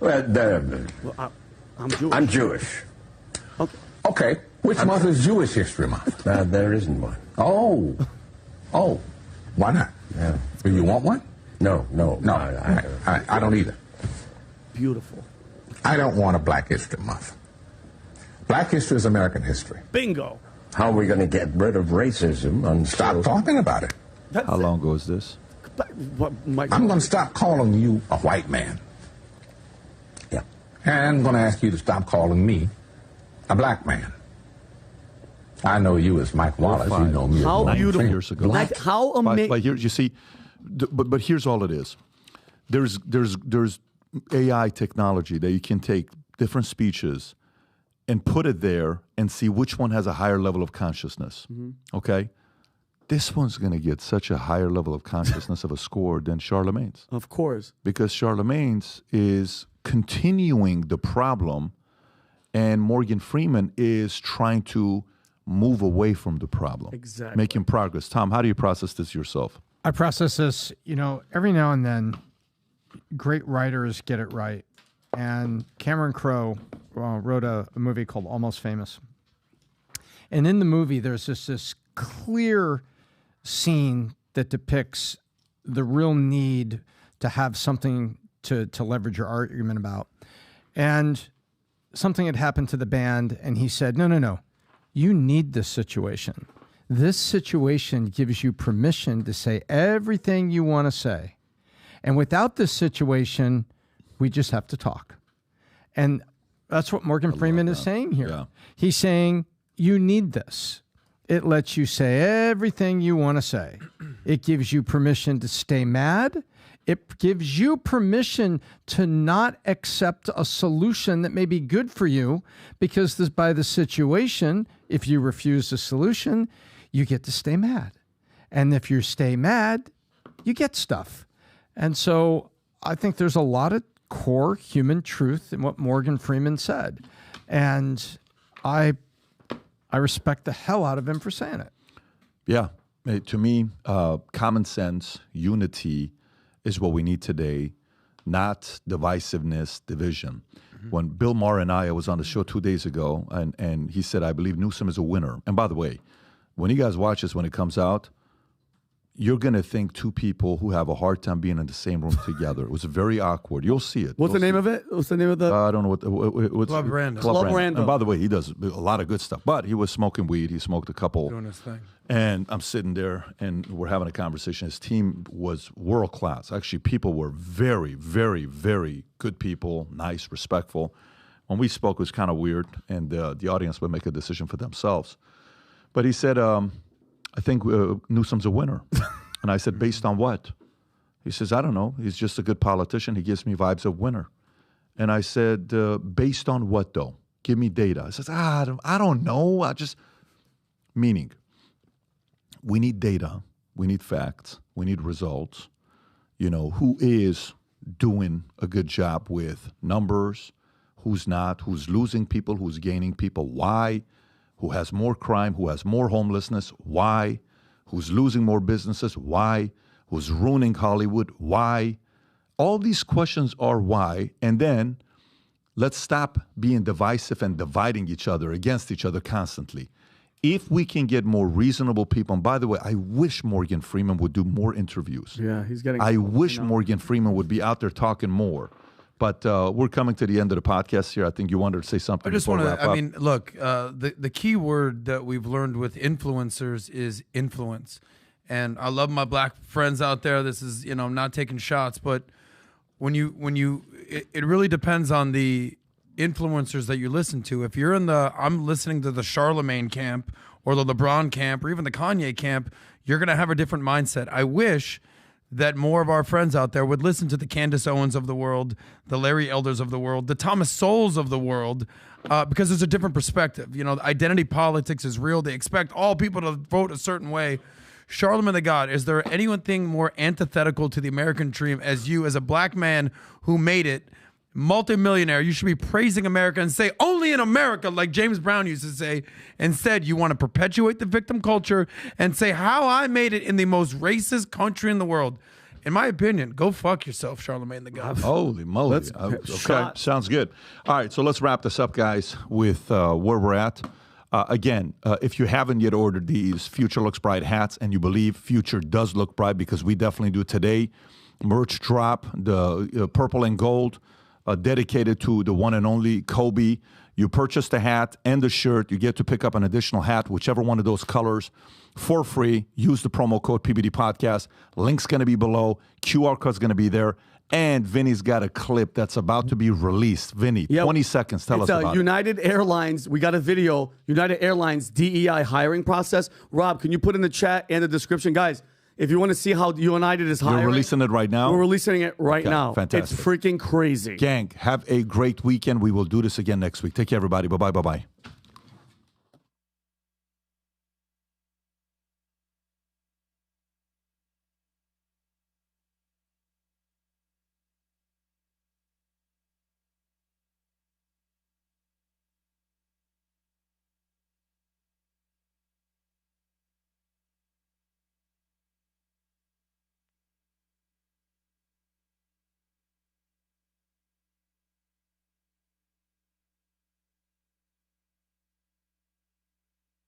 I'm Jewish. I'm Jewish. Okay. Which month is Jewish History Month? There isn't one. Oh. Why not? Yeah. Do you want one? No. I don't either. Beautiful. I don't want a Black History Month. Black history is American history. Bingo. How are we going to get rid of racism? Stop talking about it. How long ago is this? I'm going to stop calling you a white man. Yeah. And I'm going to ask you to stop calling me a black man. I know you as Mike Wallace. You know me how as beautiful. Years ago. Like how amazing. But here, you see, but here's all it is. There's AI technology that you can take different speeches and put it there and see which one has a higher level of consciousness, okay? This one's going to get such a higher level of consciousness of a score than Charlamagne's. Of course. Because Charlamagne's is continuing the problem, and Morgan Freeman is trying to move away from the problem. Exactly. Making progress. Tom, how do you process this yourself? I process this, every now and then, great writers get it right. and Cameron Crowe wrote a movie called Almost Famous. And in the movie, there's this clear scene that depicts the real need to have something to leverage your argument about. And something had happened to the band, and he said, no, you need this situation. This situation gives you permission to say everything you want to say. And without this situation, we just have to talk. And that's what Morgan Freeman is saying here. Yeah. He's saying, you need this. It lets you say everything you want to say. It gives you permission to stay mad. It gives you permission to not accept a solution that may be good for you, because by the situation, if you refuse the solution, you get to stay mad. And if you stay mad, you get stuff. And so I think there's a lot of core human truth in what Morgan Freeman said. And I respect the hell out of him for saying it. Yeah. To me, common sense, unity is what we need today, not divisiveness, division. Mm-hmm. When Bill Maher and I was on the show 2 days ago, and he said, I believe Newsom is a winner. And by the way, when you guys watch this, when it comes out, you're going to think two people who have a hard time being in the same room together. It was very awkward. You'll see it. What's the name of it? What's the name of the? I don't know what's Club Random. Club Random. And by the way, he does a lot of good stuff. But he was smoking weed. He smoked a couple. Doing his thing. And I'm sitting there, and we're having a conversation. His team was world class. Actually, people were very, very, very good people, nice, respectful. When we spoke, it was kind of weird, and the audience would make a decision for themselves. But he said, I think Newsom's a winner. And I said, based on what? He says, I don't know. He's just a good politician. He gives me vibes of winner. And I said, based on what, though? Give me data. He says, I don't know. Meaning, we need data. We need facts. We need results. You know, who is doing a good job with numbers? Who's not? Who's losing people? Who's gaining people? Why? Who has more crime? Who has more homelessness? Why? Who's losing more businesses? Why? Who's ruining Hollywood? Why? All these questions are why. And then let's stop being divisive and dividing each other against each other constantly. If we can get more reasonable people, and by the way, I wish Morgan Freeman would do more interviews. Yeah, he's getting. I wish Morgan Freeman would be out there talking more. But we're coming to the end of the podcast here. I think you wanted to say something. I just want to, I mean, look, the key word that we've learned with influencers is influence. And I love my black friends out there. This is, you know, I'm not taking shots, but it really depends on the influencers that you listen to. If you're I'm listening to the Charlamagne camp or the LeBron camp or even the Kanye camp, you're going to have a different mindset. I wish that more of our friends out there would listen to the Candace Owens of the world, the Larry Elders of the world, the Thomas Sowells of the world, because there's a different perspective. You know, identity politics is real. They expect all people to vote a certain way. Charlamagne the God, is there anything more antithetical to the American dream as you, as a black man who made it, multimillionaire? You should be praising America and say, only in America, like James Brown used to say. Instead, you want to perpetuate the victim culture and say how I made it in the most racist country in the world. In my opinion, go fuck yourself, Charlamagne the God. Holy moly. Okay, sounds good. All right, so let's wrap this up, guys, with where we're at. Again, if you haven't yet ordered these Future Looks Bright hats and you believe future does look bright, because we definitely do today, merch drop, the purple and gold, dedicated to the one and only Kobe. You purchase the hat and the shirt. You get to pick up an additional hat, whichever one of those colors, for free. Use the promo code PBD Podcast. Link's going to be below. QR code's going to be there. And Vinny's got a clip that's about to be released. Vinny, 20 seconds. Tell us about United Airlines. We got a video. United Airlines DEI hiring process. Rob, can you put in the chat and the description? Guys, if you want to see how United is hiring. You're releasing it right now? We're releasing it right now. Fantastic. It's freaking crazy. Gang, have a great weekend. We will do this again next week. Take care, everybody. Bye-bye. Bye-bye.